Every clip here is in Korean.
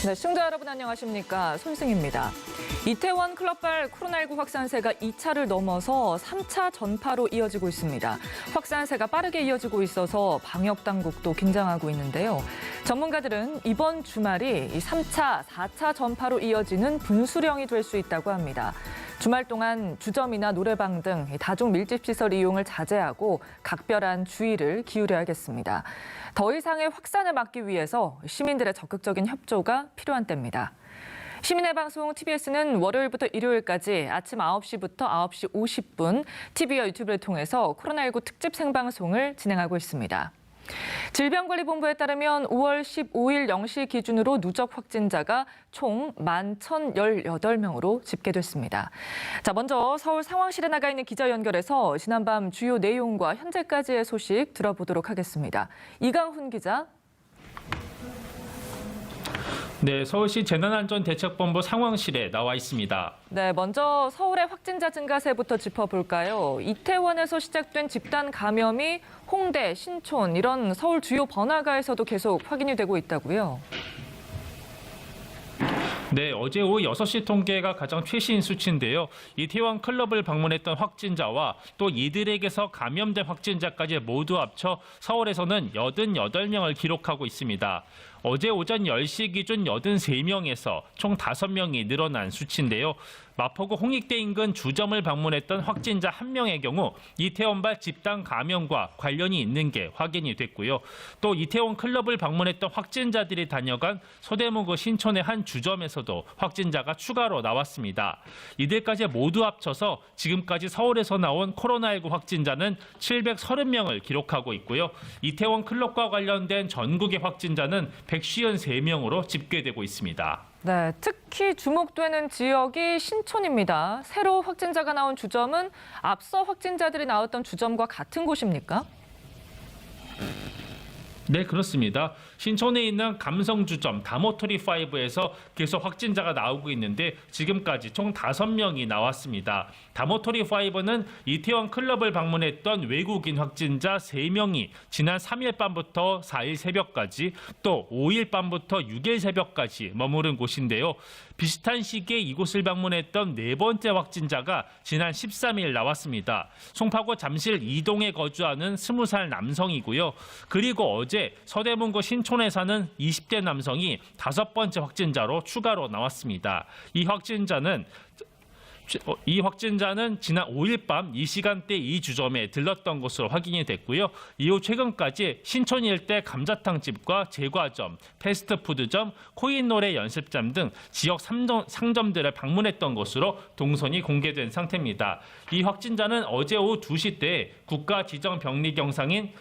네, 시청자 여러분 안녕하십니까? 손승입니다. 이태원 클럽발 코로나19 확산세가 2차를 넘어서 3차 전파로 이어지고 있습니다. 확산세가 빠르게 이어지고 있어서 방역 당국도 긴장하고 있는데요. 전문가들은 이번 주말이 3차, 4차 전파로 이어지는 분수령이 될 수 있다고 합니다. 주말 동안 주점이나 노래방 등 다중 밀집시설 이용을 자제하고 각별한 주의를 기울여야겠습니다. 더 이상의 확산을 막기 위해서 시민들의 적극적인 협조가 필요한 때입니다. 시민의 방송 TBS는 월요일부터 일요일까지 아침 9시부터 9시 50분 TV와 유튜브를 통해서 코로나19 특집 생방송을 진행하고 있습니다. 질병관리본부에 따르면 5월 15일 0시 기준으로 누적 확진자가 총 11,018명으로 집계됐습니다. 자, 먼저 서울 상황실에 나가 있는 기자 연결해서 지난밤 주요 내용과 현재까지의 소식 들어보도록 하겠습니다. 이강훈 기자. 네, 서울시 재난안전대책본부 상황실에 나와 있습니다. 네, 먼저 서울의 확진자 증가세부터 짚어볼까요? 이태원에서 시작된 집단 감염이 홍대, 신촌 이런 서울 주요 번화가에서도 계속 확인이 되고 있다고요? 네, 어제 오후 6시 통계가 가장 최신 수치인데요. 이태원 클럽을 방문했던 확진자와 또 이들에게서 감염된 확진자까지 모두 합쳐 서울에서는 88명을 기록하고 있습니다. 어제 오전 10시 기준 83명에서 총 5명이 늘어난 수치인데요. 마포구 홍익대 인근 주점을 방문했던 확진자 1명의 경우 이태원발 집단 감염과 관련이 있는 게 확인이 됐고요. 또 이태원 클럽을 방문했던 확진자들이 다녀간 서대문구 신촌의 한 주점에서도 확진자가 추가로 나왔습니다. 이들까지 모두 합쳐서 지금까지 서울에서 나온 코로나19 확진자는 730명을 기록하고 있고요. 이태원 클럽과 관련된 전국의 확진자는 153명으로 집계되고 있습니다. 네, 특히 주목되는 지역이 신촌입니다. 새로 확진자가 나온 주점은 앞서 확진자들이 나왔던 주점과 같은 곳입니까? 네, 그렇습니다. 신촌에 있는 감성주점 다모토리5에서 계속 확진자가 나오고 있는데 지금까지 총 5명이 나왔습니다. 다모토리5는 이태원 클럽을 방문했던 외국인 확진자 3명이 지난 3일 밤부터 4일 새벽까지 또 5일 밤부터 6일 새벽까지 머무른 곳인데요. 비슷한 시기에 이곳을 방문했던 네 번째 확진자가 지난 13일 나왔습니다. 송파구 잠실 이동에 거주하는 20살 남성이고요. 그리고 어제 서대문구 신촌에 사는 20대 남성이 5번째 확진자로 추가로 나왔습니다. 이 확진자는 지난 5일 밤 이 시간대 이 주점에 들렀던 것으로 확인이 됐고요. 이후 최근까지 신촌 일대 감자탕집과 제과점, 패스트푸드점, 코인노래 연습장 등 지역 상점들을 방문했던 것으로 동선이 공개된 상태입니다. 이 확진자는 어제 오후 2시 때 국가지정병리경상인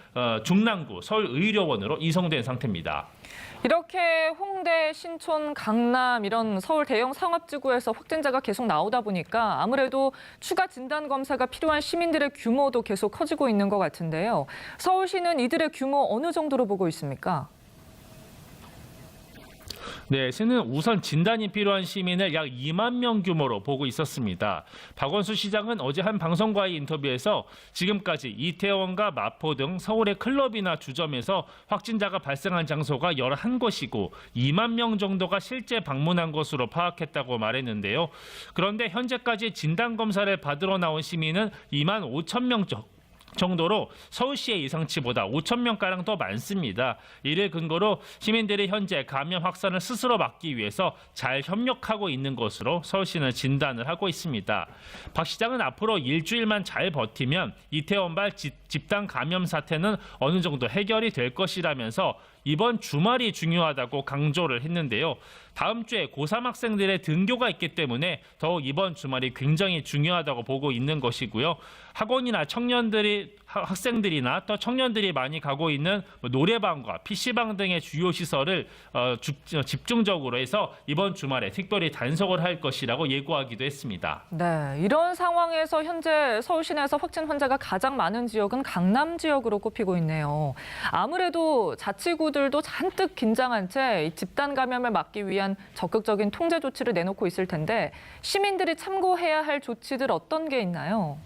중랑구 서울의료원으로 이송된 상태입니다. 이렇게 홍대, 신촌, 강남 이런 서울 대형 상업지구에서 확진자가 계속 나오다 보니까 아무래도 추가 진단 검사가 필요한 시민들의 규모도 계속 커지고 있는 것 같은데요. 서울시는 이들의 규모 어느 정도로 보고 있습니까? 네, 시는 우선 진단이 필요한 시민을 약 2만 명 규모로 보고 있었습니다. 박원순 시장은 어제 한 방송과의 인터뷰에서 지금까지 이태원과 마포 등 서울의 클럽이나 주점에서 확진자가 발생한 장소가 11곳이고 2만 명 정도가 실제 방문한 것으로 파악했다고 말했는데요. 그런데 현재까지 진단검사를 받으러 나온 시민은 2만 5천 명 정도로 서울시의 예상치보다 5천 명가량 더 많습니다. 이를 근거로 시민들이 현재 감염 확산을 스스로 막기 위해서 잘 협력하고 있는 것으로 서울시는 진단을 하고 있습니다. 박 시장은 앞으로 일주일만 잘 버티면 이태원발 집단 감염 사태는 어느 정도 해결이 될 것이라면서 이번 주말이 중요하다고 강조를 했는데요. 다음 주에 고3 학생들의 등교가 있기 때문에 더욱 이번 주말이 굉장히 중요하다고 보고 있는 것이고요. 학원이나 학생들이나 또 청년들이 많이 가고 있는 노래방과 PC방 등의 주요 시설을 집중적으로 해서 이번 주말에 특별히 단속을 할 것이라고 예고하기도 했습니다. 네, 이런 상황에서 현재 서울 시내에서 확진 환자가 가장 많은 지역은 강남 지역으로 꼽히고 있네요. 아무래도 자치구들도 잔뜩 긴장한 채 집단 감염을 막기 위한 적극적인 통제 조치를 내놓고 있을 텐데 시민들이 참고해야 할 조치들 어떤 게 있나요?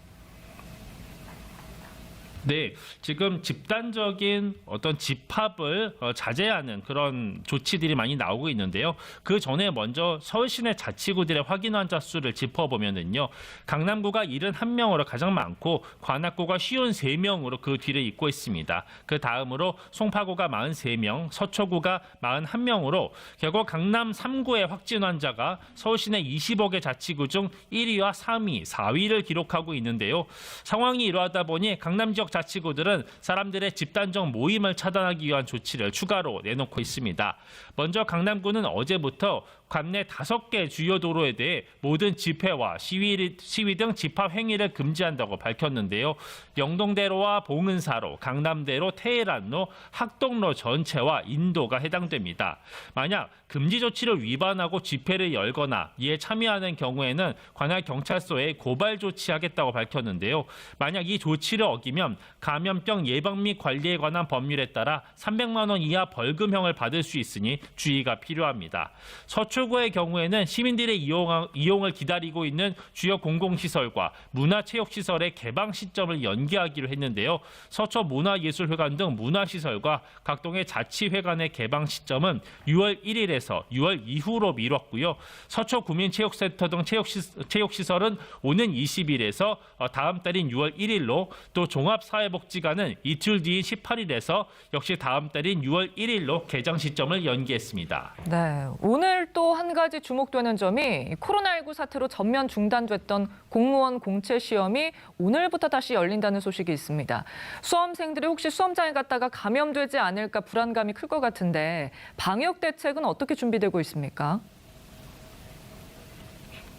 네, 지금 집단적인 어떤 집합을 자제하는 그런 조치들이 많이 나오고 있는데요. 그 전에 먼저 서울 시내 자치구들의 확인 환자 수를 짚어보면은요. 강남구가 71명으로 가장 많고 관악구가 53명으로 그 뒤를 잇고 있습니다. 그 다음으로 송파구가 43명, 서초구가 41명으로 결국 강남 3구의 확진 환자가 서울 시내 20여 개 자치구 중 1위와 3위, 4위를 기록하고 있는데요. 상황이 이러하다 보니 강남 지역 자치구들은 사람들의 집단적 모임을 차단하기 위한 조치를 추가로 내놓고 있습니다. 먼저 강남구는 어제부터 관내 5개 주요 도로에 대해 모든 집회와 시위 등 집합 행위를 금지한다고 밝혔는데요. 영동대로와 봉은사로, 강남대로, 테헤란로, 학동로 전체와 인도가 해당됩니다. 만약 금지 조치를 위반하고 집회를 열거나 이에 참여하는 경우에는 관할 경찰서에 고발 조치하겠다고 밝혔는데요. 만약 이 조치를 어기면 감염병 예방 및 관리에 관한 법률에 따라 300만 원 이하 벌금형을 받을 수 있으니 주의가 필요합니다. 서초구의 경우에는 시민들의 이용을 기다리고 있는 주요 공공시설과 문화체육시설의 개방 시점을 연기하기로 했는데요. 서초 문화예술회관 등 문화시설과 각동의 자치회관의 개방 시점은 6월 1일에서 6월 이후로 미뤘고요. 서초 구민체육센터 등 체육시설은 오는 20일에서 다음 달인 6월 1일로, 또 종합사회복지관은 이틀 뒤인 18일에서 역시 다음 달인 6월 1일로 개장 시점을 연기했습니다. 네, 오늘 또 한 가지 주목되는 점이 코로나19 사태로 전면 중단됐던 공무원 공채 시험이 오늘부터 다시 열린다는 소식이 있습니다. 수험생들이 혹시 수험장에 갔다가 감염되지 않을까 불안감이 클 것 같은데 방역 대책은 어떻게 준비되고 있습니까?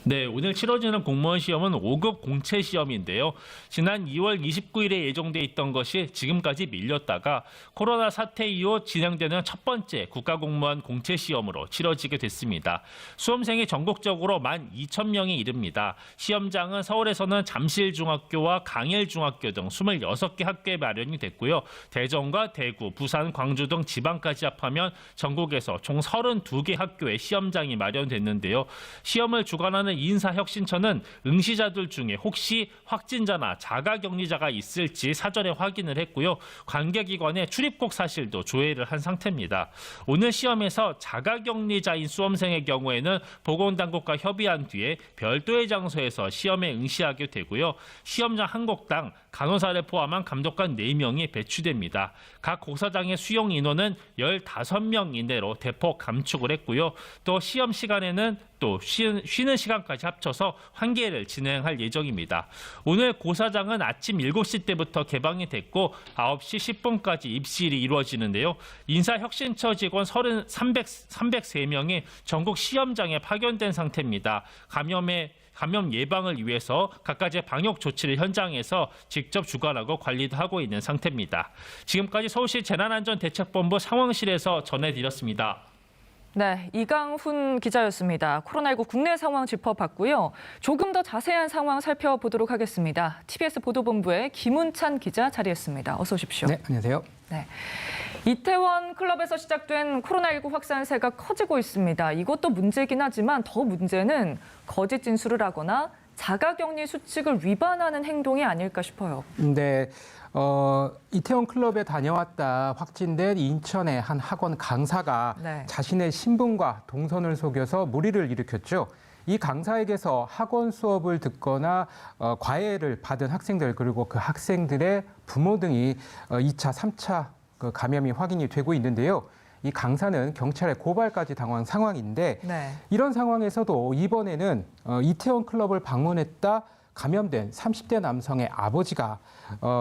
네, 오늘 치러지는 공무원 시험은 5급 공채 시험인데요. 지난 2월 29일에 예정돼 있던 것이 지금까지 밀렸다가 코로나 사태 이후 진행되는 첫 번째 국가공무원 공채 시험으로 치러지게 됐습니다. 수험생이 전국적으로 12,000명에 이릅니다. 시험장은 서울에서는 잠실중학교와 강일중학교 등 26개 학교에 마련이 됐고요. 대전과 대구, 부산, 광주 등 지방까지 합하면 전국에서 총 32개 학교에 시험장이 마련됐는데요. 시험을 주관하는 인사혁신처는 응시자들 중에 혹시 확진자나 자가격리자가 있을지 사전에 확인을 했고요. 관계기관의 출입국 사실도 조회를 한 상태입니다. 오늘 시험에서 자가격리자인 수험생의 경우에는 보건당국과 협의한 뒤에 별도의 장소에서 시험에 응시하게 되고요. 시험장 한 곡당 간호사를 포함한 감독관 4명이 배치됩니다. 각 고사장의 수용 인원은 15명 이내로 대폭 감축을 했고요. 또 시험 시간에는 또 쉬는 시간까지 합쳐서 환기를 진행할 예정입니다. 오늘 고사장은 아침 7시 때부터 개방이 됐고 9시 10분까지 입실이 이루어지는데요. 인사혁신처 직원 303명이 전국 시험장에 파견된 상태입니다. 감염 예방을 위해서 각가지 방역 조치를 현장에서 직접 주관하고 관리도 하고 있는 상태입니다. 지금까지 서울시 재난안전대책본부 상황실에서 전해드렸습니다. 네, 이강훈 기자였습니다. 코로나19 국내 상황 짚어봤고요. 조금 더 자세한 상황 살펴보도록 하겠습니다. TBS 보도본부의 김운찬 기자 자리했습니다. 어서 오십시오. 네, 안녕하세요. 네, 이태원 클럽에서 시작된 코로나19 확산세가 커지고 있습니다. 이것도 문제긴 하지만 더 문제는 거짓 진술을 하거나 자가격리 수칙을 위반하는 행동이 아닐까 싶어요. 네, 이태원 클럽에 다녀왔다 확진된 인천의 한 학원 강사가 자신의 신분과 동선을 속여서 무리를 일으켰죠. 이 강사에게서 학원 수업을 듣거나 과외를 받은 학생들 그리고 그 학생들의 부모 등이 2차, 3차 감염이 확인이 되고 있는데요. 이 강사는 경찰에 고발까지 당한 상황인데 이런 상황에서도 이번에는 이태원 클럽을 방문했다 감염된 30대 남성의 아버지가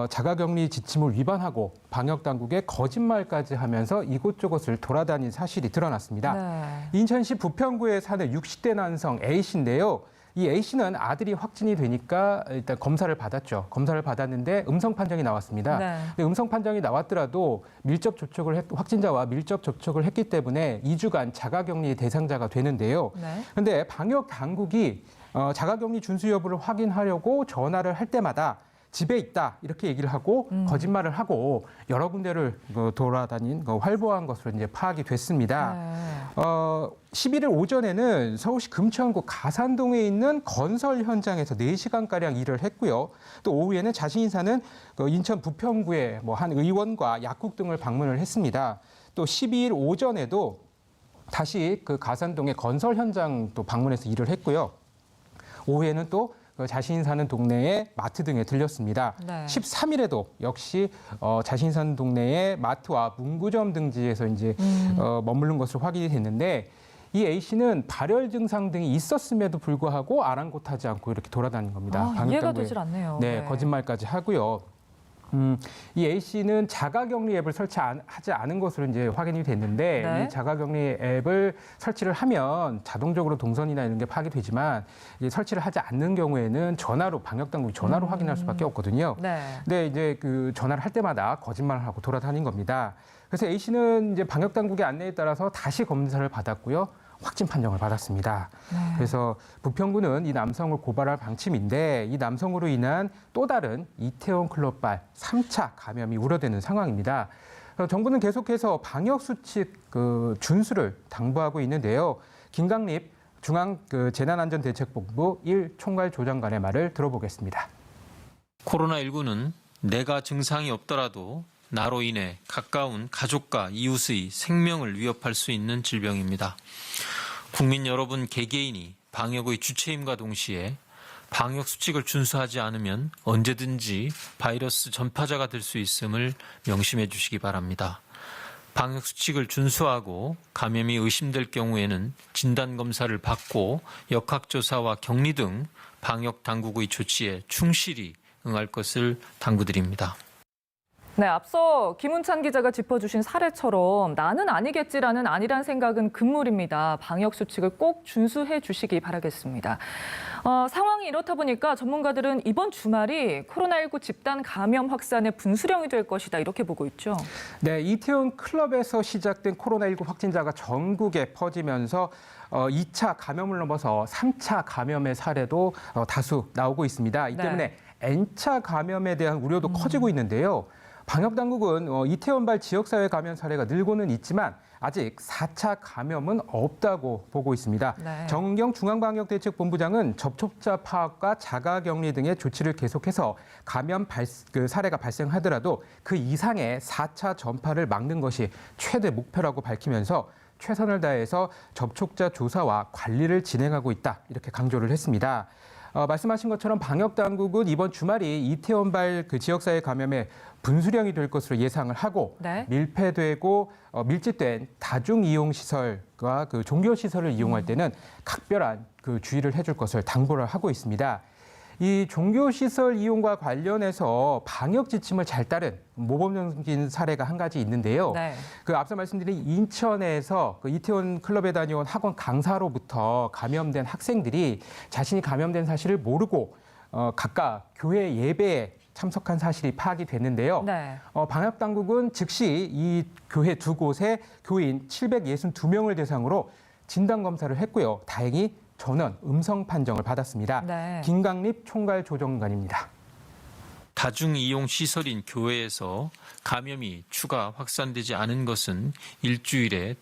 자가격리 지침을 위반하고 방역당국에 거짓말까지 하면서 이곳저곳을 돌아다닌 사실이 드러났습니다. 인천시 부평구에 사는 60대 남성 A씨인데요. 이 A씨는 아들이 확진이 되니까 일단 검사를 받았죠. 검사를 받았는데 음성 판정이 나왔습니다. 근데 음성 판정이 나왔더라도 확진자와 밀접 접촉을 했기 때문에 2주간 자가격리 대상자가 되는데요. 근데 방역 당국이 자가격리 준수 여부를 확인하려고 전화를 할 때마다 집에 있다 이렇게 얘기를 하고 거짓말을 하고 여러 군데를 돌아다닌 활보한 것으로 이제 파악이 됐습니다. 네. 11일 오전에는 서울시 금천구 가산동에 있는 건설 현장에서 4시간가량 일을 했고요. 또 오후에는 자신이 사는 인천 부평구의 한 의원과 약국 등을 방문을 했습니다. 또 12일 오전에도 다시 그 가산동의 건설 현장도 방문해서 일을 했고요. 오후에는 또 자신이 사는 동네의 마트 등에 들렸습니다. 네. 13일에도 역시 자신이 사는 동네의 마트와 문구점 등지에서 이제 머무른 것으로 확인이 됐는데 이 A 씨는 발열 증상 등이 있었음에도 불구하고 아랑곳하지 않고 이렇게 돌아다닌 겁니다. 이해가 되질 않네요. 네, 거짓말까지 하고요. 이 A 씨는 자가격리 앱을 설치하지 않은 것으로 이제 확인이 됐는데 네. 이 자가격리 앱을 설치를 하면 자동적으로 동선이나 이런 게 파악이 되지만 이 설치를 하지 않는 경우에는 방역당국이 전화로 확인할 수밖에 없거든요. 네. 근데 이제 그 전화를 할 때마다 거짓말을 하고 돌아다닌 겁니다. 그래서 A 씨는 이제 방역당국의 안내에 따라서 다시 검사를 받았고요. 확진 판정을 받았습니다. 네. 그래서 부평구는 이 남성을 고발할 방침인데 이 남성으로 인한 또 다른 이태원 클럽발 3차 감염이 우려되는 상황입니다. 정부는 계속해서 방역수칙 준수를 당부하고 있는데요. 김강립 중앙재난안전대책본부 1총괄조정관의 말을 들어보겠습니다. 코로나19는 내가 증상이 없더라도 나로 인해 가까운 가족과 이웃의 생명을 위협할 수 있는 질병입니다. 국민 여러분 개개인이 방역의 주체임과 동시에 방역 수칙을 준수하지 않으면 언제든지 바이러스 전파자가 될 수 있음을 명심해 주시기 바랍니다. 방역 수칙을 준수하고 감염이 의심될 경우에는 진단검사를 받고 역학조사와 격리 등 방역 당국의 조치에 충실히 응할 것을 당부드립니다. 네, 앞서 김운찬 기자가 짚어주신 사례처럼 나는 아니겠지라는 아니란 생각은 금물입니다. 방역 수칙을 꼭 준수해 주시기 바라겠습니다. 상황이 이렇다 보니까 전문가들은 이번 주말이 코로나19 집단 감염 확산의 분수령이 될 것이다 이렇게 보고 있죠. 네, 이태원 클럽에서 시작된 코로나19 확진자가 전국에 퍼지면서 2차 감염을 넘어서 3차 감염의 사례도 다수 나오고 있습니다. 이 때문에 N차 감염에 대한 우려도 커지고 있는데요. 방역당국은 이태원발 지역사회 감염 사례가 늘고는 있지만 아직 4차 감염은 없다고 보고 있습니다. 네. 정은경 중앙방역대책본부장은 접촉자 파악과 자가격리 등의 조치를 계속해서 감염 사례가 발생하더라도 그 이상의 4차 전파를 막는 것이 최대 목표라고 밝히면서 최선을 다해서 접촉자 조사와 관리를 진행하고 있다 이렇게 강조를 했습니다. 말씀하신 것처럼 방역당국은 이번 주말이 이태원발 지역사회 감염의 분수령이 될 것으로 예상을 하고 네. 밀폐되고 밀집된 다중이용시설과 종교시설을 이용할 때는 각별한 주의를 해줄 것을 당부를 하고 있습니다. 이 종교시설 이용과 관련해서 방역 지침을 잘 따른 모범적인 사례가 한 가지 있는데요. 네. 앞서 말씀드린 인천에서 이태원 클럽에 다녀온 학원 강사로부터 감염된 학생들이 자신이 감염된 사실을 모르고 각각 교회 예배에 참석한 사실이 파악이 됐는데요. 네. 방역당국은 즉시 이 교회 두 곳에 교인 762명을 대상으로 진단검사를 했고요. 다행히 전원 음성 판정을 받았습니다. 네. 김강립 총괄조정관입니다. 다중이용 시설인 교회에서 감염이 추가 확산되지 않은 것은 일주일에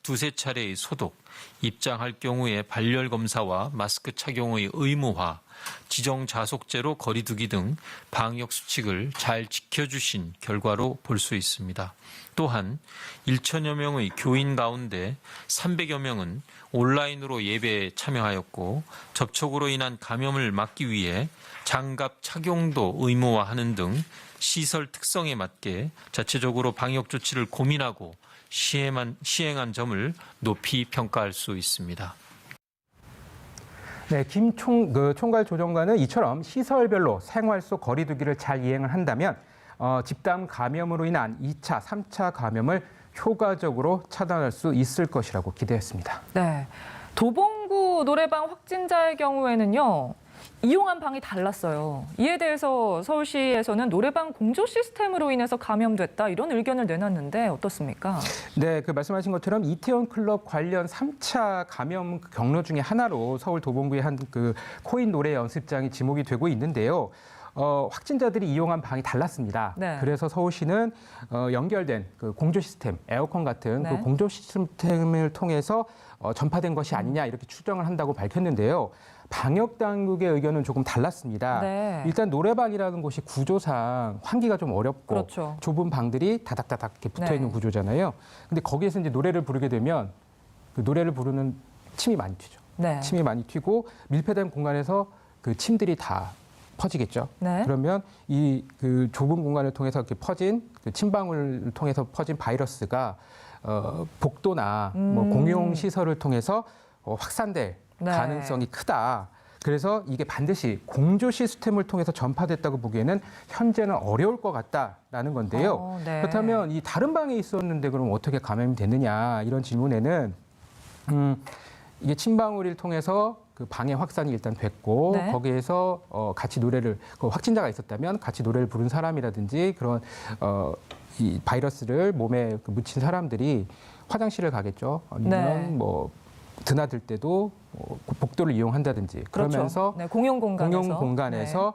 두세 차례의 소독, 입장할 경우에 발열 검사와 마스크 착용의 의무화, 지정 좌석제로 거리두기 등 방역 수칙을 잘 지켜주신 결과로 볼 수 있습니다. 또한 1천여 명의 교인 가운데 300여 명은 온라인으로 예배에 참여하였고 접촉으로 인한 감염을 막기 위해 장갑 착용도 의무화하는 등 시설 특성에 맞게 자체적으로 방역 조치를 고민하고 시행한 점을 높이 평가할 수 있습니다. 네, 김 총괄조정관은 이처럼 시설별로 생활 속 거리두기를 잘 이행을 한다면 집단 감염으로 인한 2차, 3차 감염을 효과적으로 차단할 수 있을 것이라고 기대했습니다. 네, 도봉구 노래방 확진자의 경우에는요. 이용한 방이 달랐어요. 이에 대해서 서울시에서는 노래방 공조 시스템으로 인해서 감염됐다 이런 의견을 내놨는데 어떻습니까? 네, 말씀하신 것처럼 이태원 클럽 관련 3차 감염 경로 중에 하나로 서울 도봉구의 한 코인 노래 연습장이 지목이 되고 있는데요. 확진자들이 이용한 방이 달랐습니다. 네. 그래서 서울시는 연결된 그 공조 시스템, 에어컨 같은 네. 그 공조 시스템을 통해서 전파된 것이 아니냐 이렇게 추정을 한다고 밝혔는데요. 방역 당국의 의견은 조금 달랐습니다. 네. 일단 노래방이라는 곳이 구조상 환기가 좀 어렵고 그렇죠. 좁은 방들이 다닥다닥 이렇게 붙어 있는 네. 구조잖아요. 근데 거기에서 이제 노래를 부르게 되면 그 노래를 부르는 침이 많이 튀죠. 네. 침이 많이 튀고 밀폐된 공간에서 그 침들이 다 퍼지겠죠. 네. 그러면 이 그 좁은 공간을 통해서 이렇게 퍼진 그 침방울을 통해서 퍼진 바이러스가 복도나 뭐 공용 시설을 통해서 확산될 네. 가능성이 크다. 그래서 이게 반드시 공조 시스템을 통해서 전파됐다고 보기에는 현재는 어려울 것 같다라는 건데요. 네. 그렇다면 이 다른 방에 있었는데 그럼 어떻게 감염이 됐느냐 이런 질문에는 이게 침방울을 통해서 그 방의 확산이 일단 됐고 네. 거기에서 같이 노래를 그 확진자가 있었다면 같이 노래를 부른 사람이라든지 그런 이 바이러스를 몸에 묻힌 사람들이 화장실을 가겠죠. 아니면 네. 뭐 드나들 때도 복도를 이용한다든지 그러면서 그렇죠. 네, 공용 공간에서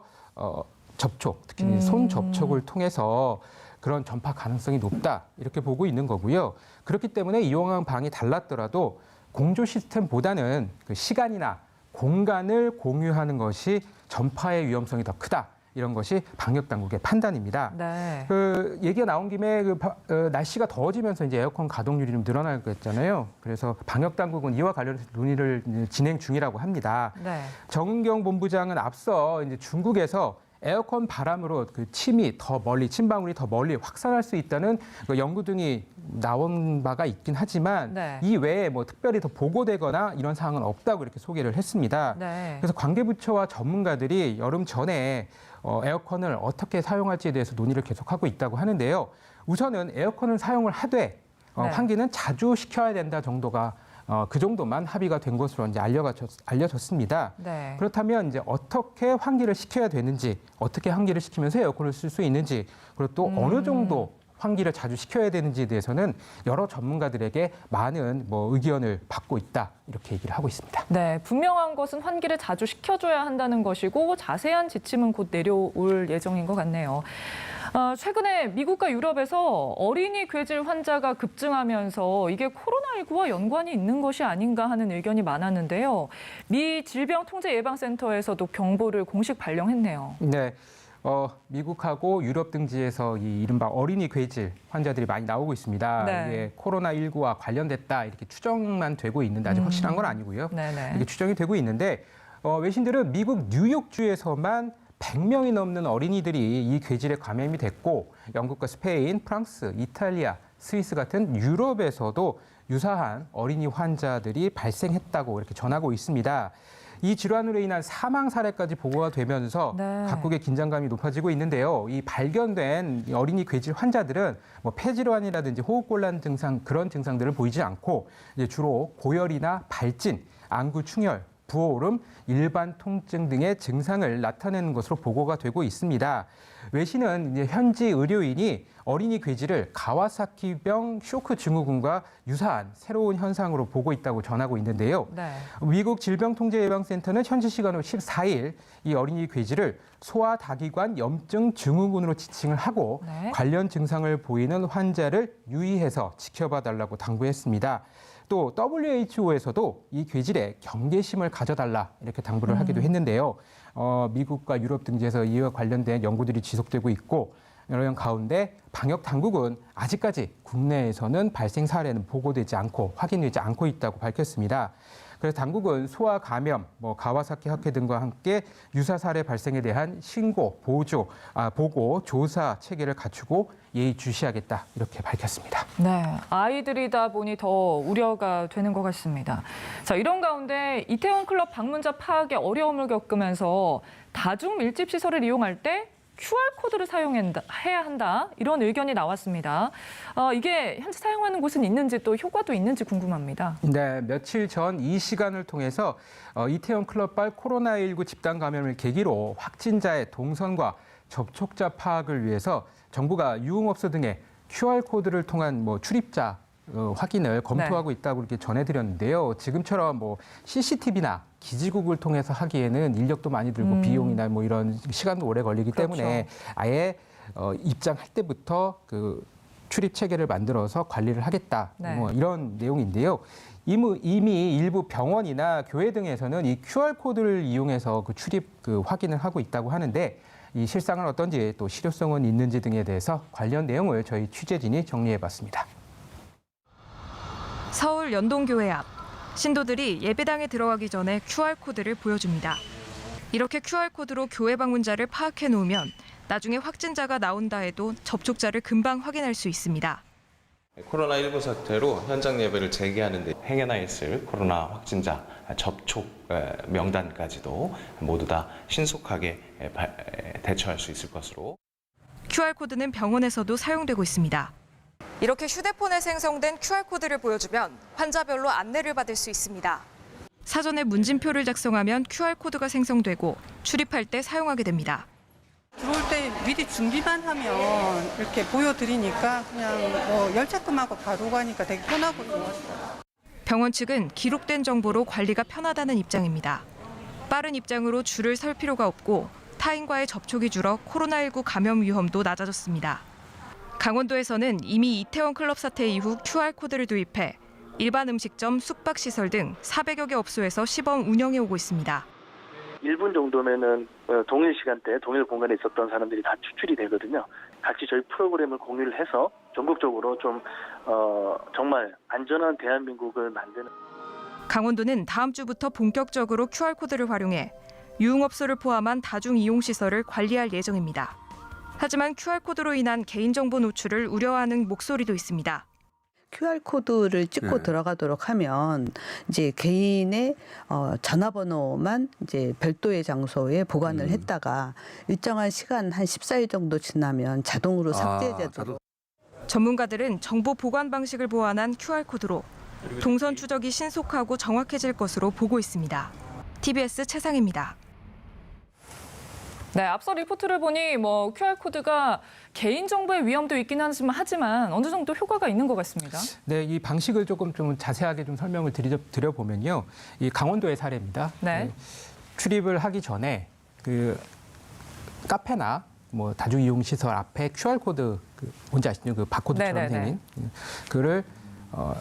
접촉, 특히 손 접촉을 통해서 그런 전파 가능성이 높다 이렇게 보고 있는 거고요. 그렇기 때문에 이용한 방이 달랐더라도 공조 시스템보다는 그 시간이나 공간을 공유하는 것이 전파의 위험성이 더 크다. 이런 것이 방역 당국의 판단입니다. 네. 그 얘기가 나온 김에 날씨가 더워지면서 이제 에어컨 가동률이 좀 늘어날 거잖아요. 그래서 방역 당국은 이와 관련해서 논의를 진행 중이라고 합니다. 네. 정은경 본부장은 앞서 이제 중국에서 에어컨 바람으로 그 침이 더 멀리, 침방울이 더 멀리 확산할 수 있다는 그 연구 등이 나온 바가 있긴 하지만 네. 이 외에 뭐 특별히 더 보고되거나 이런 사항은 없다고 이렇게 소개를 했습니다. 네. 그래서 관계부처와 전문가들이 여름 전에 에어컨을 어떻게 사용할지에 대해서 논의를 계속하고 있다고 하는데요. 우선은 에어컨을 사용을 하되 네. 환기는 자주 시켜야 된다 정도가 그 정도만 합의가 된 것으로 이제 알려졌습니다. 네. 그렇다면 이제 어떻게 환기를 시켜야 되는지, 어떻게 환기를 시키면서 에어컨을 쓸 수 있는지, 그리고 또 어느 정도 환기를 자주 시켜야 되는지에 대해서는 여러 전문가들에게 많은 의견을 받고 있다 이렇게 얘기를 하고 있습니다. 네, 분명한 것은 환기를 자주 시켜줘야 한다는 것이고 자세한 지침은 곧 내려올 예정인 것 같네요. 최근에 미국과 유럽에서 어린이 궤질 환자가 급증하면서 이게 코로나19와 연관이 있는 것이 아닌가 하는 의견이 많았는데요. 미 질병통제예방센터에서도 경보를 공식 발령했네요. 네. 미국하고 유럽 등지에서 이 이른바 어린이 궤질 환자들이 많이 나오고 있습니다. 네. 이게 코로나19와 관련됐다 이렇게 추정만 되고 있는데 아직 확실한 건 아니고요. 네네. 이게 추정이 되고 있는데 외신들은 미국 뉴욕주에서만 100명이 넘는 어린이들이 이 궤질에 감염이 됐고 영국과 스페인, 프랑스, 이탈리아, 스위스 같은 유럽에서도 유사한 어린이 환자들이 발생했다고 이렇게 전하고 있습니다. 이 질환으로 인한 사망 사례까지 보고가 되면서 네. 각국의 긴장감이 높아지고 있는데요. 이 발견된 어린이 궤질 환자들은 폐질환이라든지 호흡곤란 증상 그런 증상들을 보이지 않고 이제 주로 고열이나 발진, 안구 충혈, 부어오름, 일반 통증 등의 증상을 나타내는 것으로 보고가 되고 있습니다. 외신은 이제 현지 의료인이 어린이 궤질을 가와사키병 쇼크 증후군과 유사한 새로운 현상으로 보고 있다고 전하고 있는데요. 네. 미국 질병통제예방센터는 현지 시간으로 14일 이 어린이 궤질을 소아다기관 염증 증후군으로 지칭을 하고 네. 관련 증상을 보이는 환자를 유의해서 지켜봐 달라고 당부했습니다. 또 WHO에서도 이 궤질에 경계심을 가져달라 이렇게 당부를 하기도 했는데요. 미국과 유럽 등지에서 이와 관련된 연구들이 지속되고 있고 이런 가운데 방역 당국은 아직까지 국내에서는 발생 사례는 보고되지 않고 확인되지 않고 있다고 밝혔습니다. 그래서 당국은 소아 감염, 가와사키 학회 등과 함께 유사 사례 발생에 대한 신고, 보고, 조사 체계를 갖추고 예의주시하겠다 이렇게 밝혔습니다. 네, 아이들이다 보니 더 우려가 되는 것 같습니다. 자, 이런 가운데 이태원 클럽 방문자 파악에 어려움을 겪으면서 다중 밀집 시설을 이용할 때 QR코드를 사용해야 한다 이런 의견이 나왔습니다. 이게 현재 사용하는 곳은 있는지 또 효과도 있는지 궁금합니다. 네, 며칠 전 이 시간을 통해서 이태원 클럽발 코로나19 집단 감염을 계기로 확진자의 동선과 접촉자 파악을 위해서 정부가 유흥업소 등에 QR코드를 통한 출입자 확인을 검토하고 있다고 이렇게 전해드렸는데요. 지금처럼 뭐 CCTV나 기지국을 통해서 하기에는 인력도 많이 들고 비용이나 뭐 이런 시간도 오래 걸리기 그렇죠. 때문에 아예 입장할 때부터 그 출입 체계를 만들어서 관리를 하겠다. 네. 뭐 이런 내용인데요. 이미 일부 병원이나 교회 등에서는 이 QR코드를 이용해서 그 출입 그 확인을 하고 있다고 하는데 이 실상은 어떤지 또 실효성은 있는지 등에 대해서 관련 내용을 저희 취재진이 정리해봤습니다. 서울 연동교회 앞. 신도들이 예배당에 들어가기 전에 QR코드를 보여줍니다. 이렇게 QR코드로 교회 방문자를 파악해 놓으면 나중에 확진자가 나온다 해도 접촉자를 금방 확인할 수 있습니다. 코로나19 사태로 현장 예배를 재개하는 데 행여나 있을 코로나 확진자 접촉 명단까지도 모두 다 신속하게 대처할 수 있을 것으로. QR코드는 병원에서도 사용되고 있습니다. 이렇게 휴대폰에 생성된 QR코드를 보여주면 환자별로 안내를 받을 수 있습니다. 사전에 문진표를 작성하면 QR코드가 생성되고 출입할 때 사용하게 됩니다. 들어올 때 미리 준비만 하면 이렇게 보여드리니까 그냥 열차금하고 바로 가니까 되게 편하고 좋았어요. 병원 측은 기록된 정보로 관리가 편하다는 입장입니다. 빠른 입장으로 줄을 설 필요가 없고 타인과의 접촉이 줄어 코로나19 감염 위험도 낮아졌습니다. 강원도에서는 이미 이태원 클럽 사태 이후 QR코드를 도입해 일반 음식점, 숙박시설 등 400여 개 업소에서 시범 운영해 오고 있습니다. 1분 정도면은 동일 시간대에 동일 공간에 있었던 사람들이 다 추출이 되거든요. 같이 저희 프로그램을 공유를 해서 전국적으로 좀 정말 안전한 대한민국을 만드는. 강원도는 다음 주부터 본격적으로 QR코드를 활용해 유흥업소를 포함한 다중이용시설을 관리할 예정입니다. 하지만 QR코드로 인한 개인정보 노출을 우려하는 목소리도 있습니다. QR코드를 찍고 들어가도록 하면 이제 개인의 전화번호만 이제 별도의 장소에 보관을 했다가 일정한 시간 한 14일 정도 지나면 자동으로 삭제되도록. 전문가들은 정보 보관 방식을 보완한 QR코드로 동선 추적이 신속하고 정확해질 것으로 보고 있습니다. TBS 최상입니다. 네, 앞서 리포트를 보니 뭐 QR코드가 개인정보의 위험도 있긴 하지만 어느 정도 효과가 있는 것 같습니다. 네, 이 방식을 조금 좀 자세하게 좀 설명을 드려보면요. 이 강원도의 사례입니다. 네. 출입을 하기 전에 그 카페나 뭐 다중이용시설 앞에 QR코드 뭔지 아시죠? 그 바코드처럼 생긴 그를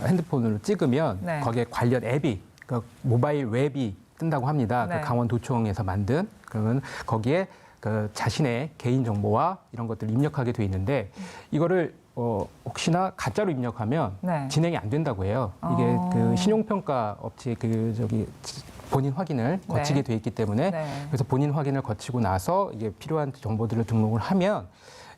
핸드폰으로 찍으면 네. 거기에 관련 앱이 그러니까 모바일 웹이 뜬다고 합니다. 네. 그 강원도청에서 만든 그러면 거기에 그 자신의 개인 정보와 이런 것들을 입력하게 돼 있는데 이거를 혹시나 가짜로 입력하면 진행이 안 된다고 해요. 이게 그 신용평가 업체 본인 확인을 거치게 돼 있기 때문에 그래서 본인 확인을 거치고 나서 이게 필요한 정보들을 등록을 하면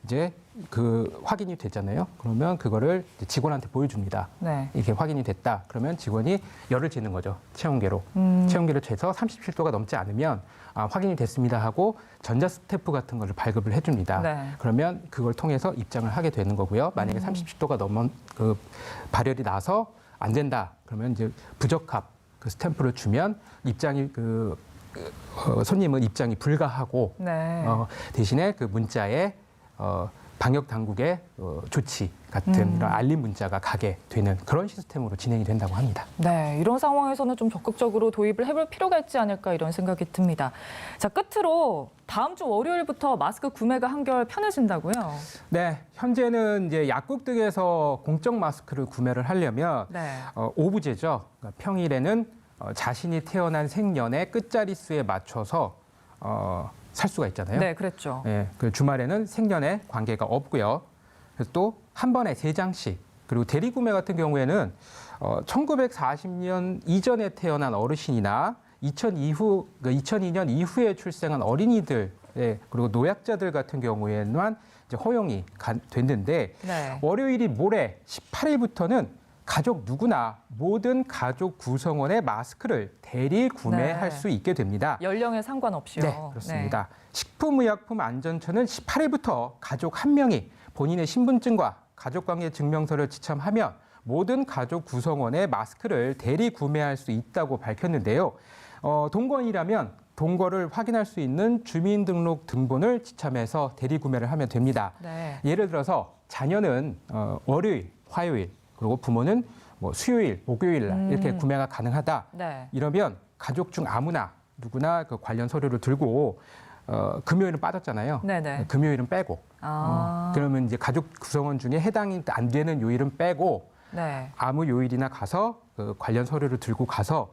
이제 그 확인이 됐잖아요. 그러면 그거를 직원한테 보여줍니다. 이게 확인이 됐다. 그러면 직원이 열을 재는 거죠. 체온계로. 체온계를 재서 37도가 넘지 않으면 확인이 됐습니다 하고 전자 스탬프 같은 거를 발급을 해줍니다. 그러면 그걸 통해서 입장을 하게 되는 거고요. 만약에 37도가 넘은 그 발열이 나서 안 된다. 그러면 이제 부적합 그 스탬프를 주면 입장이 손님은 입장이 불가하고 대신에 그 문자에 방역 당국의 조치 같은 이런 알림 문자가 가게 되는 그런 시스템으로 진행이 된다고 합니다. 네, 이런 상황에서는 좀 적극적으로 도입을 해볼 필요가 있지 않을까 이런 생각이 듭니다. 자, 끝으로 다음 주 월요일부터 마스크 구매가 한결 편해진다고요? 네, 현재는 이제 약국 등에서 공적 마스크를 구매를 하려면 오부제죠. 그러니까 평일에는 자신이 태어난 생년의 끝자릿수에 맞춰서 살 수가 있잖아요. 네, 그랬죠. 네, 그 주말에는 생년에 관계가 없고요. 그래서 또 한 번에 3장씩 그리고 대리구매 같은 경우에는 1940년 이전에 태어난 어르신이나 2002년 이후에 출생한 어린이들 그리고 노약자들 같은 경우에만 이제 허용이 됐는데 월요일이 모레 18일부터는 가족 누구나 모든 가족 구성원의 마스크를 대리 구매할 수 있게 됩니다. 연령에 상관없이요. 네, 그렇습니다. 식품의약품안전처는 18일부터 가족 1명이 본인의 신분증과 가족관계 증명서를 지참하면 모든 가족 구성원의 마스크를 대리 구매할 수 있다고 밝혔는데요. 동거인이라면 동거를 확인할 수 있는 주민등록 등본을 지참해서 대리 구매를 하면 됩니다. 예를 들어서 자녀는 월요일, 화요일 그리고 부모는 뭐 수요일, 목요일 날 이렇게 구매가 가능하다. 네. 이러면 가족 중 아무나 누구나 그 관련 서류를 들고 금요일은 빠졌잖아요. 네네. 금요일은 빼고. 그러면 이제 가족 구성원 중에 해당이 안 되는 요일은 빼고 네. 아무 요일이나 가서 그 관련 서류를 들고 가서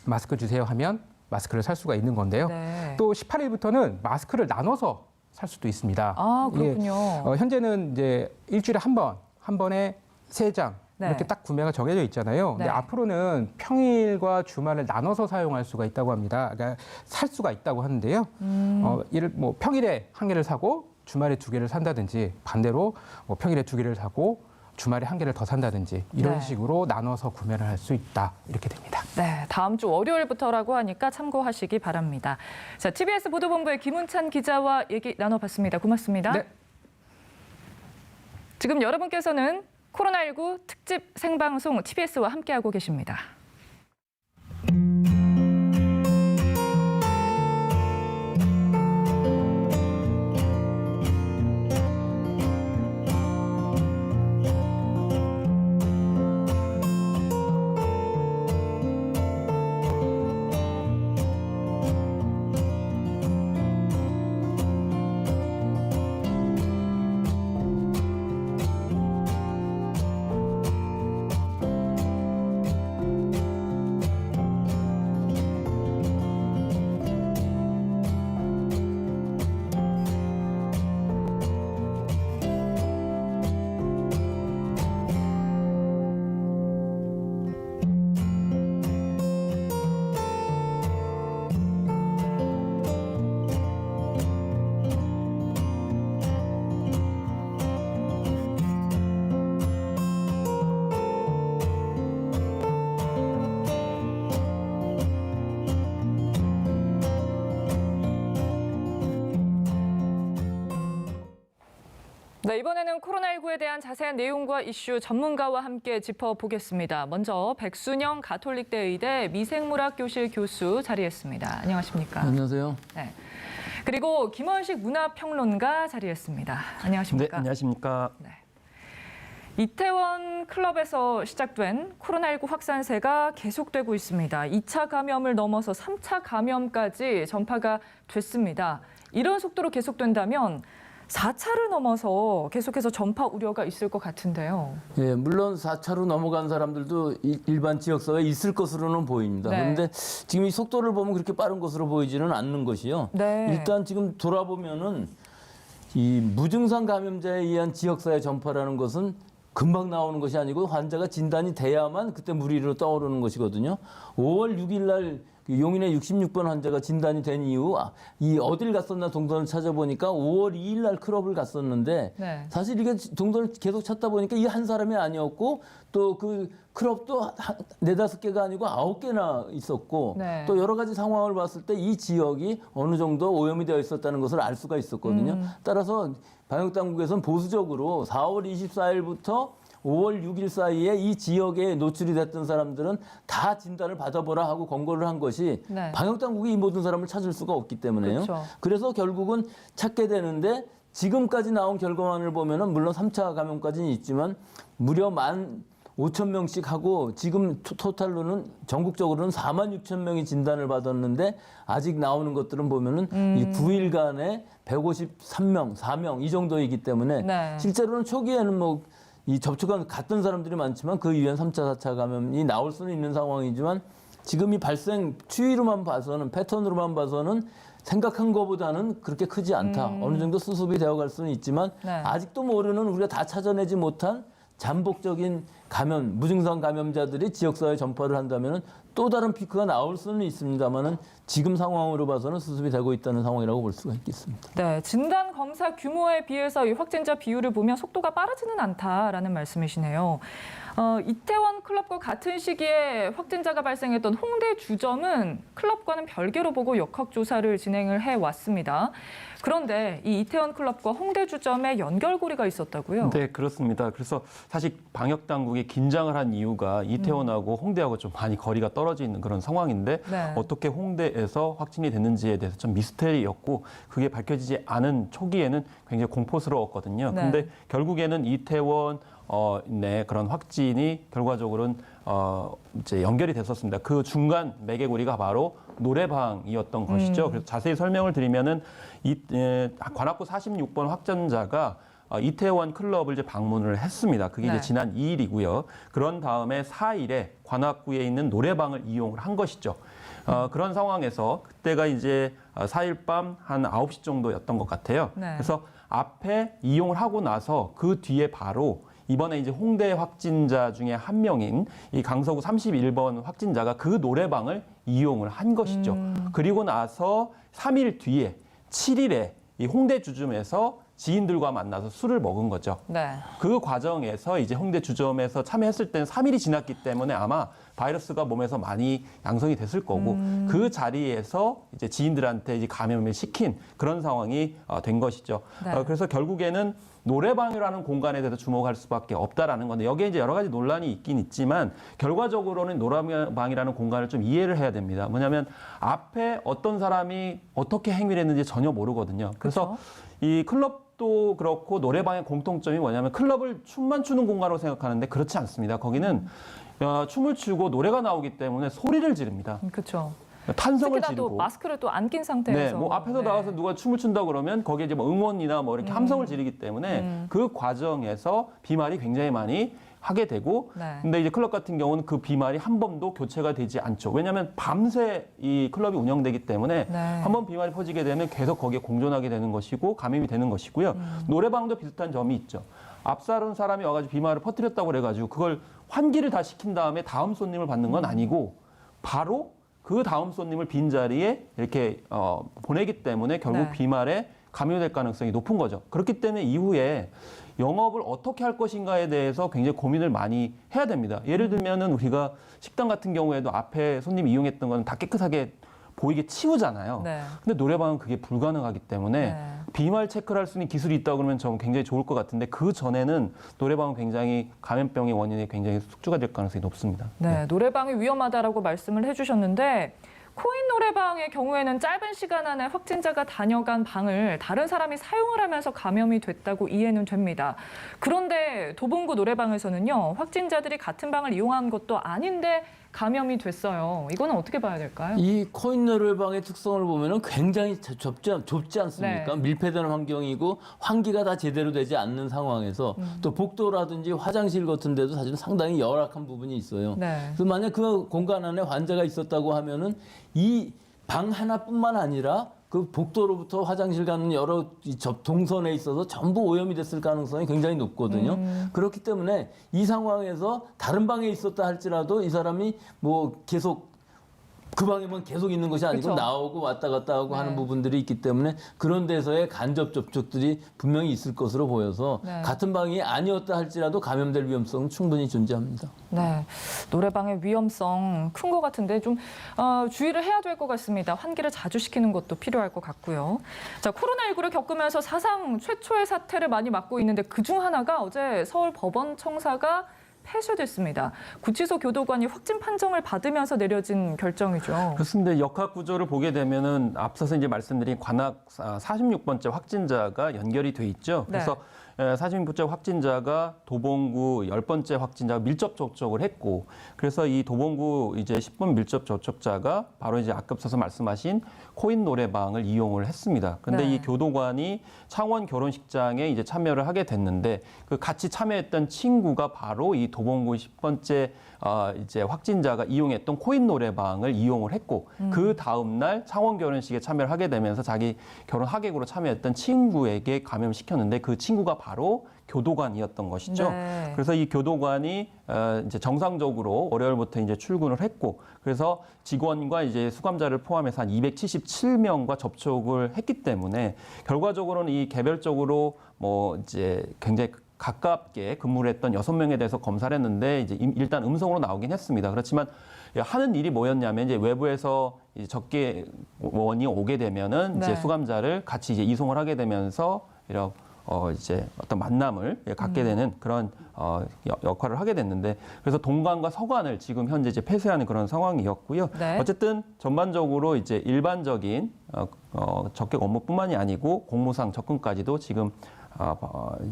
마스크 주세요 하면 마스크를 살 수가 있는 건데요. 네. 또 18일부터는 마스크를 나눠서 살 수도 있습니다. 아, 그렇군요. 현재는 이제 일주일에 한 번에 3장 네. 이렇게 딱 구매가 정해져 있잖아요. 근데 네. 앞으로는 평일과 주말을 나눠서 사용할 수가 있다고 합니다. 그러니까 살 수가 있다고 하는데요. 예를 뭐 평일에 1개를 사고 주말에 2개를 산다든지 반대로 뭐 평일에 2개를 사고 주말에 1개를 더 산다든지 이런 네. 식으로 나눠서 구매를 할 수 있다 이렇게 됩니다. 네, 다음 주 월요일부터라고 하니까 참고하시기 바랍니다. 자, TBS 보도본부의 김은찬 기자와 얘기 나눠봤습니다. 고맙습니다. 네. 지금 여러분께서는 코로나19 특집 생방송 TBS와 함께하고 계십니다. 네, 이번에는 코로나19에 대한 자세한 내용과 이슈 전문가와 함께 짚어보겠습니다. 먼저 백순영 가톨릭대 의대 미생물학 교실 교수 자리했습니다. 안녕하십니까? 안녕하세요. 네. 그리고 김원식 문화평론가 자리했습니다. 안녕하십니까? 네, 안녕하십니까? 네. 이태원 클럽에서 시작된 코로나19 확산세가 계속되고 있습니다. 2차 감염을 넘어서 3차 감염까지 전파가 됐습니다. 이런 속도로 계속된다면 4차를 넘어서 계속해서 전파 우려가 있을 것 같은데요. 예, 물론 4차로 넘어간 사람들도 일반 지역사회에 있을 것으로는 보입니다. 네. 그런데 지금 이 속도를 보면 그렇게 빠른 것으로 보이지는 않는 것이요. 네. 일단 지금 돌아보면은 이 무증상 감염자에 의한 지역사회 전파라는 것은 금방 나오는 것이 아니고 환자가 진단이 돼야만 그때 무리로 떠오르는 것이거든요. 5월 6일 날 용인의 66번 환자가 진단이 된 이후 이 어딜 갔었나 동선을 찾아보니까 5월 2일 날 클럽을 갔었는데 네. 사실 이게 동선을 계속 찾다 보니까 이 한 사람이 아니었고 또 그 클럽도 4-5개가 아니고 9개나 있었고 네. 또 여러 가지 상황을 봤을 때 이 지역이 어느 정도 오염이 되어 있었다는 것을 알 수가 있었거든요. 따라서 방역당국에서는 보수적으로 4월 24일부터 5월 6일 사이에 이 지역에 노출이 됐던 사람들은 다 진단을 받아보라 하고 권고를 한 것이 네. 방역당국이 이 모든 사람을 찾을 수가 없기 때문에요. 그렇죠. 그래서 결국은 찾게 되는데 지금까지 나온 결과만을 보면은 물론 3차 감염까지는 있지만 무려 15,000명씩 하고 지금 토탈로는 전국적으로는 46,000명이 진단을 받았는데 아직 나오는 것들은 보면은 이 9일간에 153명, 4명 이 정도이기 때문에 네. 실제로는 초기에는 뭐 이 접촉한 갔던 사람들이 많지만 그 이후엔 3차, 4차 감염이 나올 수는 있는 상황이지만 지금 이 발생 추이로만 봐서는 패턴으로만 봐서는 생각한 것보다는 그렇게 크지 않다. 어느 정도 수습이 되어갈 수는 있지만 네. 아직도 모르는 우리가 다 찾아내지 못한 잠복적인 감염, 무증상 감염자들이 지역사회 전파를 한다면 또 다른 피크가 나올 수는 있습니다만은 지금 상황으로 봐서는 수습이 되고 있다는 상황이라고 볼 수가 있겠습니다. 네, 진단 검사 규모에 비해서 이 확진자 비율을 보면 속도가 빠르지는 않다라는 말씀이시네요. 이태원 클럽과 같은 시기에 확진자가 발생했던 홍대 주점은 클럽과는 별개로 보고 역학조사를 진행을 해왔습니다. 그런데 이 이태원 클럽과 홍대 주점에 연결고리가 있었다고요? 네, 그렇습니다. 그래서 사실 방역당국이 긴장을 한 이유가 이태원하고 홍대하고 좀 많이 거리가 떨어져 있는 그런 상황인데 네. 어떻게 홍대에서 확진이 됐는지에 대해서 좀 미스테리였고 그게 밝혀지지 않은 초기에는 굉장히 공포스러웠거든요. 네. 근데 결국에는 이태원 그런 확진이 결과적으로는 이제 연결이 됐었습니다. 그 중간 매개고리가 바로 노래방이었던 것이죠. 그래서 자세히 설명을 드리면은 관악구 46번 확진자가 이태원 클럽을 이제 방문을 했습니다. 그게 이제 지난 2일이고요. 그런 다음에 4일에 관악구에 있는 노래방을 이용을 한 것이죠. 그런 상황에서 그때가 이제 4일 밤 한 9시 정도였던 것 같아요. 그래서 앞에 이용을 하고 나서 그 뒤에 바로 이번에 이제 홍대 확진자 중에 한 명인 이 강서구 31번 확진자가 그 노래방을 이용을 한 것이죠. 그리고 나서 3일 뒤에 7일에 이 홍대 주점에서 지인들과 만나서 술을 먹은 거죠. 그 과정에서 이제 홍대 주점에서 참여했을 때는 3일이 지났기 때문에 아마 바이러스가 몸에서 많이 양성이 됐을 거고 그 자리에서 이제 지인들한테 이제 감염을 시킨 그런 상황이 된 것이죠. 그래서 결국에는 노래방이라는 공간에 대해서 주목할 수밖에 없다라는 건데 여기에 이제 여러 가지 논란이 있긴 있지만 결과적으로는 노래방이라는 공간을 좀 이해를 해야 됩니다. 뭐냐면 앞에 어떤 사람이 어떻게 행위를 했는지 전혀 모르거든요. 그래서 이 클럽도 그렇고 노래방의 공통점이 뭐냐면 클럽을 춤만 추는 공간으로 생각하는데 그렇지 않습니다. 거기는 춤을 추고 노래가 나오기 때문에 소리를 지릅니다. 그렇죠. 탄성을 특히나 지르고 또 마스크를 또 안 낀 상태에서. 뭐 앞에서 나와서 누가 춤을 춘다 그러면 거기에 이제 뭐 응원이나 뭐 이렇게 함성을 지르기 때문에 그 과정에서 비말이 굉장히 많이 하게 되고 근데 이제 클럽 같은 경우는 그 비말이 한 번도 교체가 되지 않죠. 왜냐하면 밤새 이 클럽이 운영되기 때문에 한 번 비말이 퍼지게 되면 계속 거기에 공존하게 되는 것이고 감염이 되는 것이고요. 노래방도 비슷한 점이 있죠. 앞사는 사람이 와가지고 비말을 퍼뜨렸다고 그래가지고 그걸 환기를 다 시킨 다음에 다음 손님을 받는 건 아니고 바로 그 다음 손님을 빈자리에 이렇게 보내기 때문에 결국 비말에 감염될 가능성이 높은 거죠. 그렇기 때문에 이후에 영업을 어떻게 할 것인가에 대해서 굉장히 고민을 많이 해야 됩니다. 예를 들면은 우리가 식당 같은 경우에도 앞에 손님이 이용했던 건 다 깨끗하게 보이게 치우잖아요. 근데 노래방은 그게 불가능하기 때문에 비말 체크를 할 수 있는 기술이 있다고 그러면 저는 굉장히 좋을 것 같은데 그 전에는 노래방은 굉장히 감염병의 원인이 굉장히 숙주가 될 가능성이 높습니다. 노래방이 위험하다라고 말씀을 해주셨는데 코인 노래방의 경우에는 짧은 시간 안에 확진자가 다녀간 방을 다른 사람이 사용을 하면서 감염이 됐다고 이해는 됩니다. 그런데 도봉구 노래방에서는요, 확진자들이 같은 방을 이용한 것도 아닌데 감염이 됐어요. 이거는 어떻게 봐야 될까요? 이 코인 노래방의 특성을 보면은 굉장히 좁지 않습니까? 밀폐되는 환경이고 환기가 다 제대로 되지 않는 상황에서 또 복도라든지 화장실 같은 데도 사실은 상당히 열악한 부분이 있어요. 그래서 만약 그 공간 안에 환자가 있었다고 하면은 이 방 하나뿐만 아니라 그 복도로부터 화장실 가는 여러 동선에 있어서 전부 오염이 됐을 가능성이 굉장히 높거든요. 그렇기 때문에 이 상황에서 다른 방에 있었다 할지라도 이 사람이 뭐 계속 그 방에만 계속 있는 것이 아니고 나오고 왔다 갔다 하고 하는 부분들이 있기 때문에 그런 데서의 간접 접촉들이 분명히 있을 것으로 보여서 같은 방이 아니었다 할지라도 감염될 위험성은 충분히 존재합니다. 노래방의 위험성 큰 것 같은데 좀 주의를 해야 될 것 같습니다. 환기를 자주 시키는 것도 필요할 것 같고요. 자, 코로나19를 겪으면서 사상 최초의 사태를 많이 맞고 있는데 그중 하나가 어제 서울 법원 청사가 폐쇄됐습니다. 구치소 교도관이 확진 판정을 받으면서 내려진 결정이죠. 그렇습니다. 역학 구조를 보게 되면은 앞서서 이제 말씀드린 관악 46번째 확진자가 연결이 돼 있죠. 그래서 46번째 확진자가 도봉구 10번째 확진자가 밀접 접촉을 했고, 그래서 이 도봉구 이제 10번 밀접 접촉자가 바로 이제 앞서서 말씀하신 코인 노래방을 이용을 했습니다. 근데 이 교도관이 창원 결혼식장에 이제 참여를 하게 됐는데 그 같이 참여했던 친구가 바로 이 도봉구 10번째 이제 확진자가 이용했던 코인 노래방을 이용을 했고 그 다음 날 창원 결혼식에 참여를 하게 되면서 자기 결혼 하객으로 참여했던 친구에게 감염시켰는데 그 친구가 바로 교도관이었던 것이죠. 그래서 이 교도관이 이제 정상적으로 월요일부터 이제 출근을 했고, 그래서 직원과 이제 수감자를 포함해서 한 277명과 접촉을 했기 때문에 결과적으로는 이 개별적으로 뭐 이제 굉장히 가깝게 근무를 했던 6명에 대해서 검사를 했는데 이제 일단 음성으로 나오긴 했습니다. 그렇지만 하는 일이 뭐였냐면 이제 외부에서 이제 접객원이 오게 되면은 이제 수감자를 같이 이제 이송을 하게 되면서 이런 이제 어떤 만남을 갖게 되는 그런 역할을 하게 됐는데, 그래서 동관과 서관을 지금 현재 이제 폐쇄하는 그런 상황이었고요. 어쨌든 전반적으로 이제 일반적인 접객 업무뿐만이 아니고 공무상 접근까지도 지금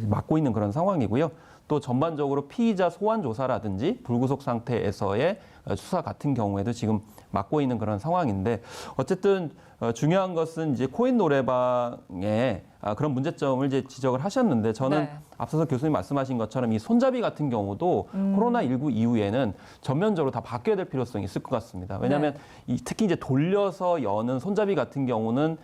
맡고 있는 그런 상황이고요. 또 전반적으로 피의자 소환 조사라든지 불구속 상태에서의 수사 같은 경우에도 지금 맡고 있는 그런 상황인데 어쨌든 중요한 것은 이제 코인 노래방에 그런 문제점을 이제 지적을 하셨는데 저는 네. 앞서서 교수님 말씀하신 것처럼 이 손잡이 같은 경우도 코로나19 이후에는 전면적으로 다 바뀌어야 될 필요성이 있을 것 같습니다. 왜냐하면 특히 이제 돌려서 여는 손잡이 같은 경우는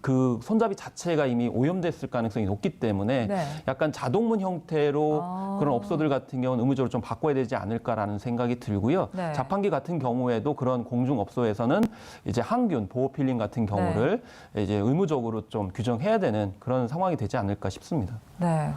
그 손잡이 자체가 이미 오염됐을 가능성이 높기 때문에 약간 자동문 형태로 그런 업소들 같은 경우는 의무적으로 좀 바꿔야 되지 않을까라는 생각이 들고요. 자판기 같은 경우에도 그런 공중업소에서는 이제 항균, 보호필름 같은 경우를 이제 의무적으로 좀 규정해야 되는 그런 상황이 되지 않을까 싶습니다. 네.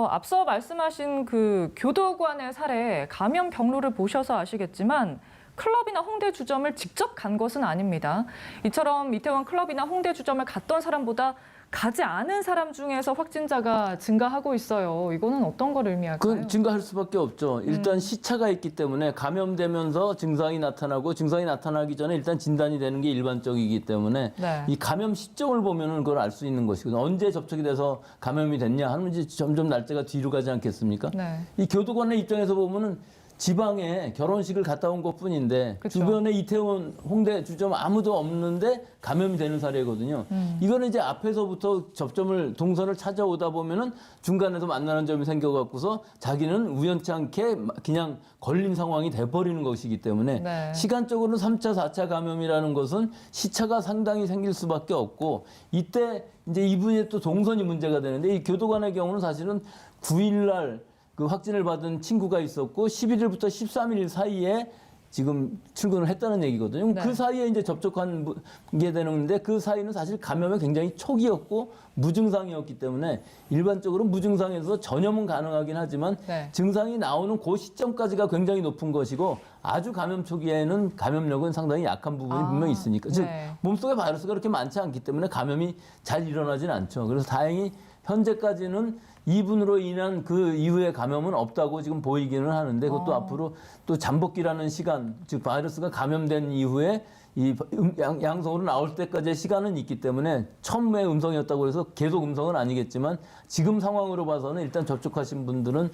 앞서 말씀하신 그 교도관의 사례 감염 경로를 보셔서 아시겠지만 클럽이나 홍대 주점을 직접 간 것은 아닙니다. 이처럼 이태원 클럽이나 홍대 주점을 갔던 사람보다 가지 않은 사람 중에서 확진자가 증가하고 있어요. 이거는 어떤 걸 의미할까요? 그건 증가할 수밖에 없죠. 일단 시차가 있기 때문에 감염되면서 증상이 나타나고 증상이 나타나기 전에 일단 진단이 되는 게 일반적이기 때문에 이 감염 시점을 보면은 그걸 알 수 있는 것이거든요. 언제 접촉이 돼서 감염이 됐냐 하면 이제 점점 날짜가 뒤로 가지 않겠습니까? 이 교도관의 입장에서 보면은 지방에 결혼식을 갔다 온 것뿐인데 주변에 이태원, 홍대 주점 아무도 없는데 감염이 되는 사례거든요. 이거는 이제 앞에서부터 접점을 동선을 찾아오다 보면은 중간에서 만나는 점이 생겨갖고서 자기는 우연치 않게 그냥 걸린 상황이 돼버리는 것이기 때문에 시간적으로는 3차, 4차 감염이라는 것은 시차가 상당히 생길 수밖에 없고 이때 이제 이분의 또 동선이 문제가 되는데 이 교도관의 경우는 사실은 9일날 그 확진을 받은 친구가 있었고 11일부터 13일 사이에 지금 출근을 했다는 얘기거든요. 그 사이에 이제 접촉한 게 되는데 그 사이는 사실 감염의 굉장히 초기였고 무증상이었기 때문에 일반적으로 무증상에서 전염은 가능하긴 하지만 증상이 나오는 그 시점까지가 굉장히 높은 것이고 아주 감염 초기에는 감염력은 상당히 약한 부분이 분명히 있으니까 즉 몸속에 바이러스가 그렇게 많지 않기 때문에 감염이 잘 일어나진 않죠. 그래서 다행히 현재까지는 이분으로 인한 그 이후의 감염은 없다고 지금 보이기는 하는데 그것도 앞으로 또 잠복기라는 시간, 즉 바이러스가 감염된 이후에 이 양성으로 나올 때까지의 시간은 있기 때문에 처음에 음성이었다고 해서 계속 음성은 아니겠지만 지금 상황으로 봐서는 일단 접촉하신 분들은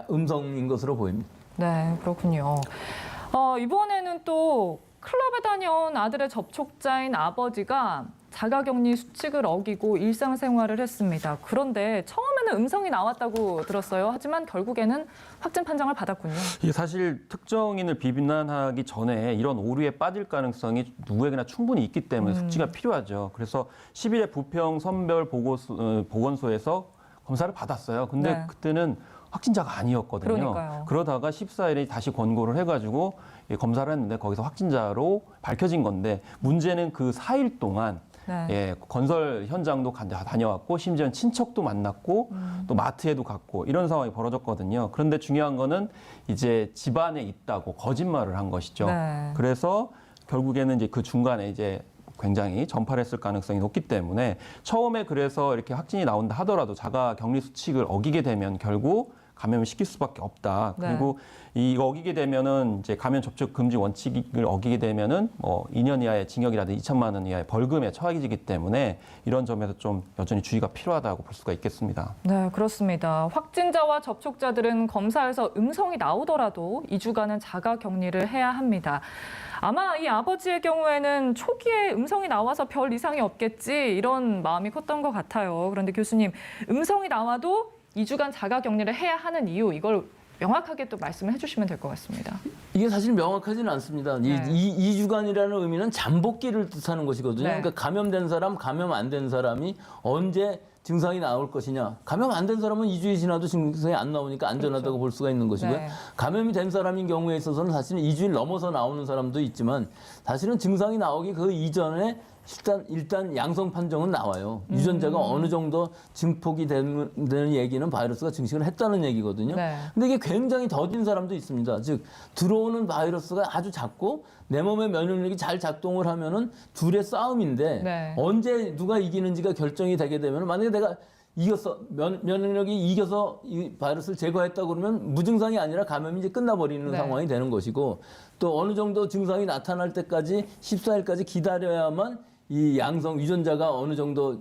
음성인 것으로 보입니다. 네, 그렇군요. 이번에는 또 클럽에 다녀온 아들의 접촉자인 아버지가 자가격리 수칙을 어기고 일상생활을 했습니다. 그런데 처음에는 음성이 나왔다고 들었어요. 하지만 결국에는 확진 판정을 받았군요. 이게 사실 특정인을 비난하기 전에 이런 오류에 빠질 가능성이 누구에게나 충분히 있기 때문에 숙지가 필요하죠. 그래서 10일에 부평 선별 보건소에서 검사를 받았어요. 근데 그때는 확진자가 아니었거든요. 그러니까요. 그러다가 14일에 다시 권고를 해가지고 검사를 했는데 거기서 확진자로 밝혀진 건데 문제는 그 4일 동안 건설 현장도 다녀왔고 심지어는 친척도 만났고 또 마트에도 갔고 이런 상황이 벌어졌거든요. 그런데 중요한 거는 이제 집안에 있다고 거짓말을 한 것이죠. 그래서 결국에는 이제 그 중간에 이제 굉장히 전파를 했을 가능성이 높기 때문에 처음에 그래서 이렇게 확진이 나온다 하더라도 자가 격리 수칙을 어기게 되면 결국 감염을 시킬 수밖에 없다. 그리고 이거 어기게 되면은 이제 감염 접촉 금지 원칙을 어기게 되면은 2년 이하의 징역이라든지 2천만 원 이하의 벌금에 처하게 때문에 이런 점에서 좀 여전히 주의가 필요하다고 볼 수가 있겠습니다. 네, 그렇습니다. 확진자와 접촉자들은 검사에서 음성이 나오더라도 2주간은 자가 격리를 해야 합니다. 아마 이 아버지의 경우에는 초기에 음성이 나와서 별 이상이 없겠지 이런 마음이 컸던 것 같아요. 그런데 교수님, 음성이 나와도 2주간 자가 격리를 해야 하는 이유 이걸 명확하게 또 말씀을 해주시면 될 것 같습니다. 이게 사실 명확하지는 않습니다. 이 2주간이라는 의미는 잠복기를 뜻하는 것이거든요. 그러니까 감염된 사람, 감염 안 된 사람이 언제 증상이 나올 것이냐. 감염 안 된 사람은 2주이 지나도 증상이 안 나오니까 안전하다고 볼 수가 있는 것이고요. 감염이 된 사람인 경우에 있어서는 사실은 2주일 넘어서 나오는 사람도 있지만 사실은 증상이 나오기 그 이전에 일단 양성 판정은 나와요. 유전자가 어느 정도 증폭이 되는 얘기는 바이러스가 증식을 했다는 얘기거든요. 근데 이게 굉장히 더딘 사람도 있습니다. 즉 들어오는 바이러스가 아주 작고 내 몸의 면역력이 잘 작동을 하면은 둘의 싸움인데 언제 누가 이기는지가 결정이 되게 되면 만약에 내가 이겨서 면역력이 이겨서 이 바이러스를 제거했다 그러면 무증상이 아니라 감염이 이제 끝나버리는 상황이 되는 것이고 또 어느 정도 증상이 나타날 때까지 14일까지 기다려야만 이 양성 유전자가 어느 정도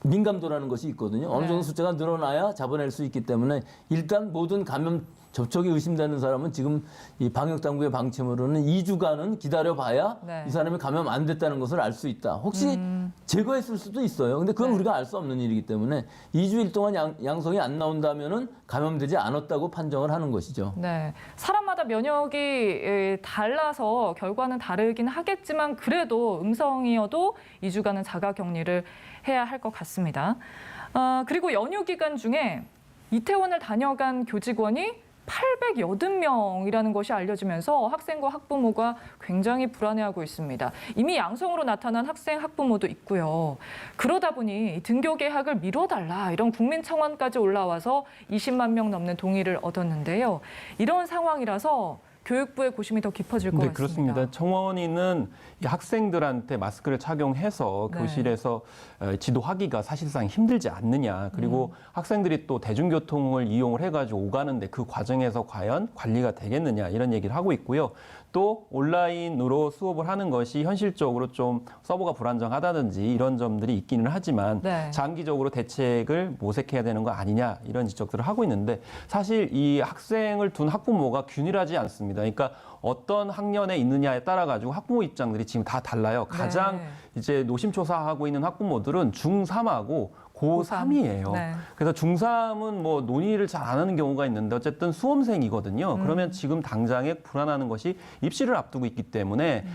민감도라는 것이 있거든요. 어느 정도 숫자가 늘어나야 잡아낼 수 있기 때문에 일단 모든 감염 접촉이 의심되는 사람은 지금 이 방역당국의 방침으로는 2주간은 기다려봐야 이 사람이 감염 안 됐다는 것을 알 수 있다. 혹시 제거했을 수도 있어요. 근데 그건 우리가 알 수 없는 일이기 때문에 2주일 동안 양성이 안 나온다면은 감염되지 않았다고 판정을 하는 것이죠. 네, 사람마다 면역이 달라서 결과는 다르긴 하겠지만 그래도 음성이어도 2주간은 자가격리를 해야 할 것 같습니다. 그리고 연휴 기간 중에 이태원을 다녀간 교직원이 880명이라는 것이 알려지면서 학생과 학부모가 굉장히 불안해하고 있습니다. 이미 양성으로 나타난 학생, 학부모도 있고요. 그러다 보니 등교 개학을 미뤄달라 이런 국민 청원까지 올라와서 20만 명 넘는 동의를 얻었는데요. 이런 상황이라서 교육부의 고심이 더 깊어질 것 같습니다. 그렇습니다. 청원인은 이 학생들한테 마스크를 착용해서 교실에서 지도하기가 사실상 힘들지 않느냐. 그리고 학생들이 또 대중교통을 이용을 해가지고 오가는데 그 과정에서 과연 관리가 되겠느냐 이런 얘기를 하고 있고요. 또 온라인으로 수업을 하는 것이 현실적으로 좀 서버가 불안정하다든지 이런 점들이 있기는 하지만 장기적으로 대책을 모색해야 되는 거 아니냐 이런 지적들을 하고 있는데 사실 이 학생을 둔 학부모가 균일하지 않습니다. 그러니까 어떤 학년에 있느냐에 따라 가지고 학부모 입장들이 지금 다 달라요. 가장 이제 노심초사하고 있는 학부모들은 중3하고 고3이에요. 그래서 중3은 뭐 논의를 잘 안 하는 경우가 있는데 어쨌든 수험생이거든요. 그러면 지금 당장에 불안하는 것이 입시를 앞두고 있기 때문에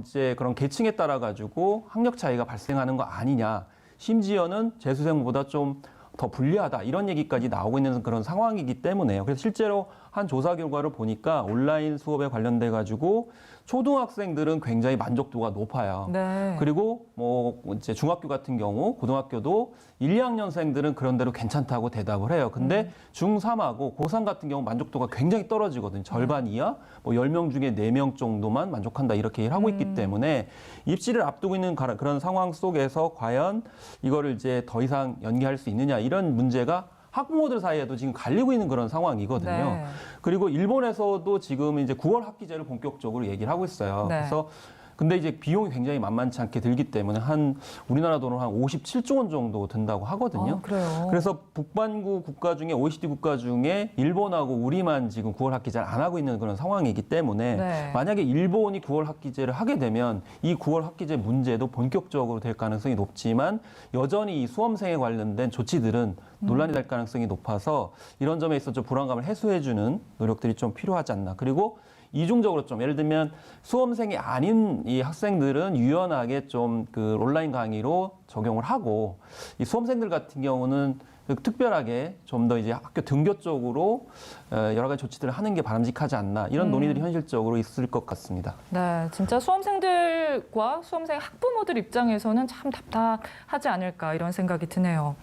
이제 그런 계층에 따라 가지고 학력 차이가 발생하는 거 아니냐. 심지어는 재수생보다 좀 더 불리하다 이런 얘기까지 나오고 있는 그런 상황이기 때문에요. 그래서 실제로 한 조사 결과를 보니까 온라인 수업에 관련돼 가지고 초등학생들은 굉장히 만족도가 높아요. 그리고 뭐 이제 중학교 같은 경우 고등학교도 1, 2학년생들은 그런 대로 괜찮다고 대답을 해요. 근데 중3하고 고3 같은 경우 만족도가 굉장히 떨어지거든요. 절반 이하, 뭐 10명 중에 4명 정도만 만족한다 이렇게 얘기를 하고 있기 때문에 입시를 앞두고 있는 그런 상황 속에서 과연 이거를 이제 더 이상 연기할 수 있느냐 이런 문제가 학부모들 사이에도 지금 갈리고 있는 그런 상황이거든요. 그리고 일본에서도 지금 이제 9월 학기제를 본격적으로 얘기를 하고 있어요. 그래서 근데 이제 비용이 굉장히 만만치 않게 들기 때문에 한 우리나라 돈으로 한 57조 원 정도 든다고 하거든요. 그래서 북반구 국가 중에 OECD 국가 중에 일본하고 우리만 지금 9월 학기제를 안 하고 있는 그런 상황이기 때문에 만약에 일본이 9월 학기제를 하게 되면 이 9월 학기제 문제도 본격적으로 될 가능성이 높지만 여전히 이 수험생에 관련된 조치들은 논란이 될 가능성이 높아서 이런 점에 있어서 좀 불안감을 해소해주는 노력들이 좀 필요하지 않나. 그리고 이중적으로 좀 예를 들면 수험생이 아닌 이 학생들은 유연하게 좀 그 온라인 강의로 적용을 하고 이 수험생들 같은 경우는 특별하게 좀 더 이제 학교 등교 쪽으로 여러 가지 조치들을 하는 게 바람직하지 않나 이런 논의들이 현실적으로 있을 것 같습니다. 네, 진짜 수험생들과 수험생 학부모들 입장에서는 참 답답하지 않을까 이런 생각이 드네요.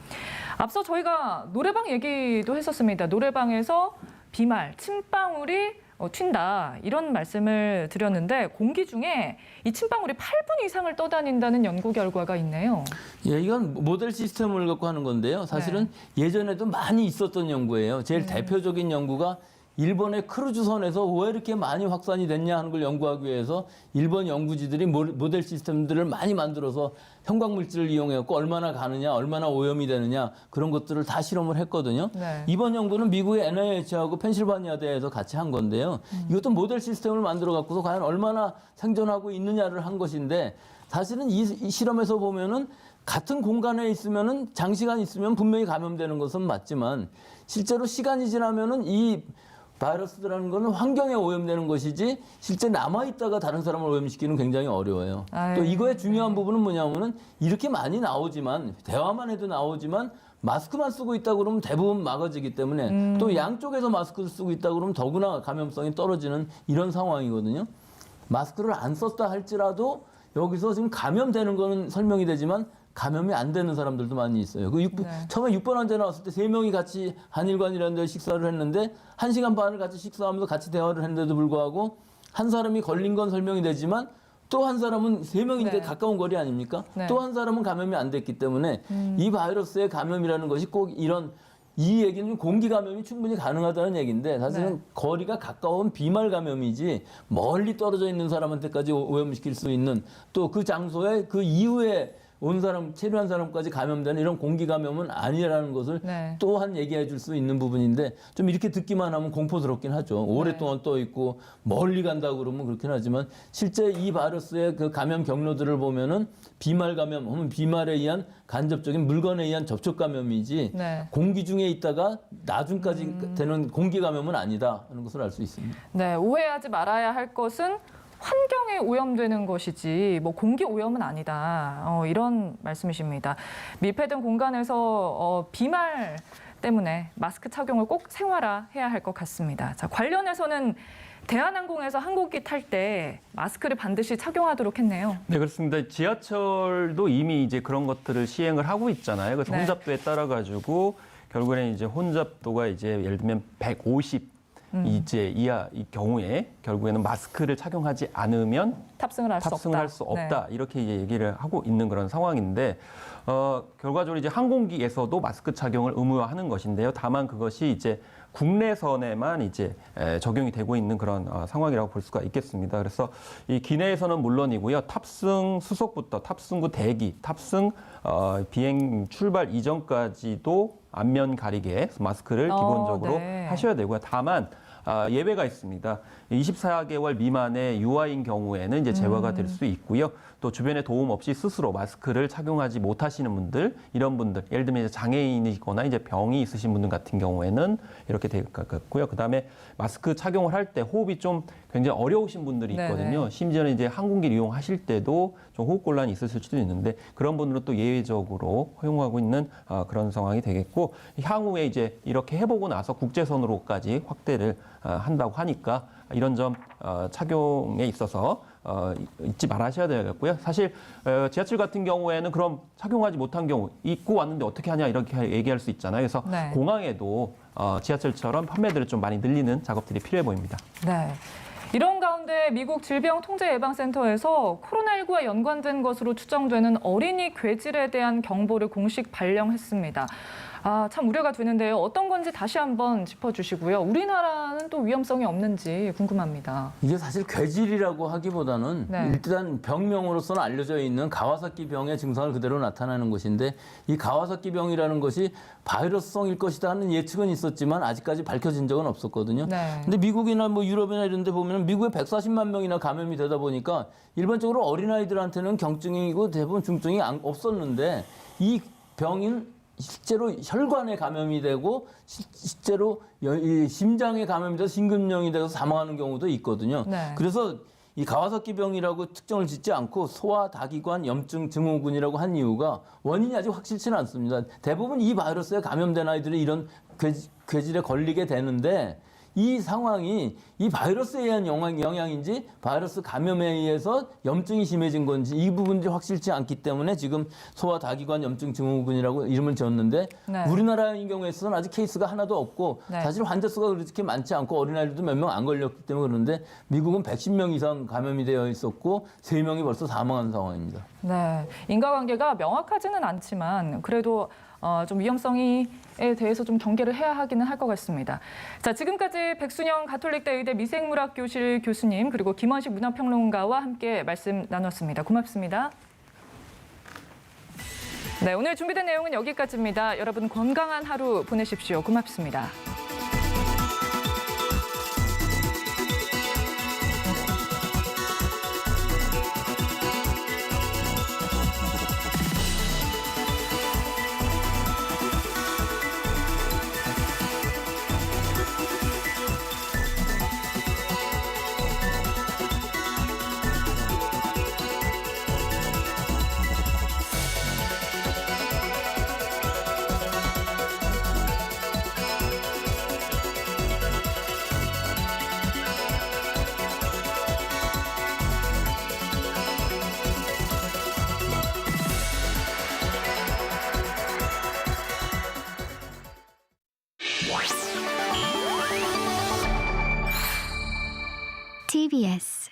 앞서 저희가 노래방 얘기도 했었습니다. 노래방에서 비말, 침방울이 튄다 이런 말씀을 드렸는데 공기 중에 이 침방울이 8분 이상을 떠다닌다는 연구 결과가 있네요. 예, 이건 모델 시스템을 갖고 하는 건데요. 사실은 예전에도 많이 있었던 연구예요. 제일 대표적인 연구가 일본의 크루즈선에서 왜 이렇게 많이 확산이 됐냐 하는 걸 연구하기 위해서 일본 연구지들이 모델 시스템들을 많이 만들어서 형광물질을 이용해서 얼마나 가느냐, 얼마나 오염이 되느냐 그런 것들을 다 실험을 했거든요. 이번 연구는 미국의 NIH하고 펜실바니아 대에서 같이 한 건데요. 이것도 모델 시스템을 만들어 갖고서 과연 얼마나 생존하고 있느냐를 한 것인데 사실은 이 실험에서 보면은 같은 공간에 있으면은 장시간 있으면 분명히 감염되는 것은 맞지만 실제로 시간이 지나면은 이 바이러스라는 거는 환경에 오염되는 것이지 실제 남아있다가 다른 사람을 오염시키는 굉장히 어려워요. 또 이거의 중요한 부분은 뭐냐면은 이렇게 많이 나오지만 대화만 해도 나오지만 마스크만 쓰고 있다 그러면 대부분 막아지기 때문에 또 양쪽에서 마스크를 쓰고 있다 그러면 더구나 감염성이 떨어지는 이런 상황이거든요. 마스크를 안 썼다 할지라도 여기서 지금 감염되는 거는 설명이 되지만 감염이 안 되는 사람들도 많이 있어요. 처음에 6번 환자 나왔을 때 3명이 같이 한일관이라는 데 식사를 했는데 1시간 반을 같이 식사하면서 같이 대화를 했는데도 불구하고 한 사람이 걸린 건 설명이 되지만 또 한 사람은 3명인데 가까운 거리 아닙니까? 또 한 사람은 감염이 안 됐기 때문에 이 바이러스의 감염이라는 것이 꼭 이 얘기는 공기 감염이 충분히 가능하다는 얘기인데 사실은 거리가 가까운 비말 감염이지 멀리 떨어져 있는 사람한테까지 오염시킬 수 있는 또 그 장소에 그 이후에 온 사람, 체류한 사람까지 감염되는 이런 공기 감염은 아니라는 것을 또한 얘기해 줄 수 있는 부분인데 좀 이렇게 듣기만 하면 공포스럽긴 하죠. 오랫동안 떠 있고 멀리 간다고 그러면 그렇긴 하지만 실제 이 바이러스의 그 감염 경로들을 보면은 비말 감염, 혹은 비말에 의한 간접적인 물건에 의한 접촉 감염이지 공기 중에 있다가 나중까지 되는 공기 감염은 아니다 하는 것을 알 수 있습니다. 네, 오해하지 말아야 할 것은 환경에 오염되는 것이지 뭐 공기 오염은 아니다. 이런 말씀이십니다. 밀폐된 공간에서 비말 때문에 마스크 착용을 꼭 생활화해야 할 것 같습니다. 자, 관련해서는 대한항공에서 항공기 탈 때 마스크를 반드시 착용하도록 했네요. 네, 그렇습니다. 지하철도 이미 이제 그런 것들을 시행을 하고 있잖아요. 그래서 혼잡도에 따라 가지고 결국에는 이제 혼잡도가 이제 예를 들면 150 이제 이하 이 경우에 결국에는 마스크를 착용하지 않으면 탑승을 할 수 없다. 이렇게 이제 얘기를 하고 있는 그런 상황인데 결과적으로 이제 항공기에서도 마스크 착용을 의무화하는 것인데요. 다만 그것이 이제 국내선에만 이제 적용이 되고 있는 그런 상황이라고 볼 수가 있겠습니다. 그래서 이 기내에서는 물론이고요. 탑승 수속부터 탑승구 대기, 탑승 비행 출발 이전까지도 안면 가리개 마스크를 기본적으로 하셔야 되고요. 다만 예외가 있습니다. 24개월 미만의 유아인 경우에는 이제 제외가 될 수 있고요. 또 주변의 도움 없이 스스로 마스크를 착용하지 못하시는 분들, 이런 분들, 예를 들면 이제 장애인이거나 이제 병이 있으신 분들 같은 경우에는 이렇게 될 것 같고요. 그다음에 마스크 착용을 할 때 호흡이 좀 굉장히 어려우신 분들이 있거든요. 심지어는 이제 항공기를 이용하실 때도 좀 호흡 곤란이 있으실 수도 있는데 그런 분들은 또 예외적으로 허용하고 있는 그런 상황이 되겠고 향후에 이제 이렇게 해보고 나서 국제선으로까지 확대를 한다고 하니까 이런 점 착용에 있어서 잊지 말아셔야 되겠고요. 사실 지하철 같은 경우에는 그럼 착용하지 못한 경우 입고 왔는데 어떻게 하냐 이렇게 얘기할 수 있잖아요. 그래서 공항에도 지하철처럼 판매들을 좀 많이 늘리는 작업들이 필요해 보입니다. 네. 이런 가운데 미국 질병통제예방센터에서 코로나19와 연관된 것으로 추정되는 어린이 괴질에 대한 경보를 공식 발령했습니다. 참 우려가 되는데요. 어떤 건지 다시 한번 짚어주시고요. 우리나라는 또 위험성이 없는지 궁금합니다. 이게 사실 괴질이라고 하기보다는 일단 병명으로서는 알려져 있는 가와사키 병의 증상을 그대로 나타나는 것인데 이 가와사키 병이라는 것이 바이러스성일 것이다 하는 예측은 있었지만 아직까지 밝혀진 적은 없었거든요. 근데 미국이나 뭐 유럽이나 이런 데 보면 미국에 140만 명이나 감염이 되다 보니까 일반적으로 어린아이들한테는 경증이고 대부분 중증이 없었는데 이 병인 실제로 혈관에 감염이 되고 실제로 심장에 감염이 돼서 심근경이 돼서 사망하는 경우도 있거든요. 그래서 이 가와사키 병이라고 특정을 짓지 않고 소아 다기관 염증 증후군이라고 한 이유가 원인이 아직 확실치는 않습니다. 대부분 이 바이러스에 감염된 아이들이 이런 괴질에 걸리게 되는데 이 상황이 이 바이러스에 의한 영향인지 바이러스 감염에 의해서 염증이 심해진 건지 이 부분이 확실치 않기 때문에 지금 소아 다기관 염증 증후군이라고 이름을 지었는데 우리나라의 경우에서는 아직 케이스가 하나도 없고 사실 환자 수가 그렇게 많지 않고 어린아이들도 몇 명 안 걸렸기 때문에 그런데 미국은 110명 이상 감염이 되어 있었고 3명이 벌써 사망한 상황입니다. 네, 인과관계가 명확하지는 않지만 그래도 좀 위험성에 대해서 좀 경계를 해야 하기는 할 것 같습니다. 자, 지금까지 백순영 가톨릭대 의대 미생물학 교실 교수님 그리고 김원식 문화평론가와 함께 말씀 나눴습니다. 고맙습니다. 네, 오늘 준비된 내용은 여기까지입니다. 여러분 건강한 하루 보내십시오. 고맙습니다. TBS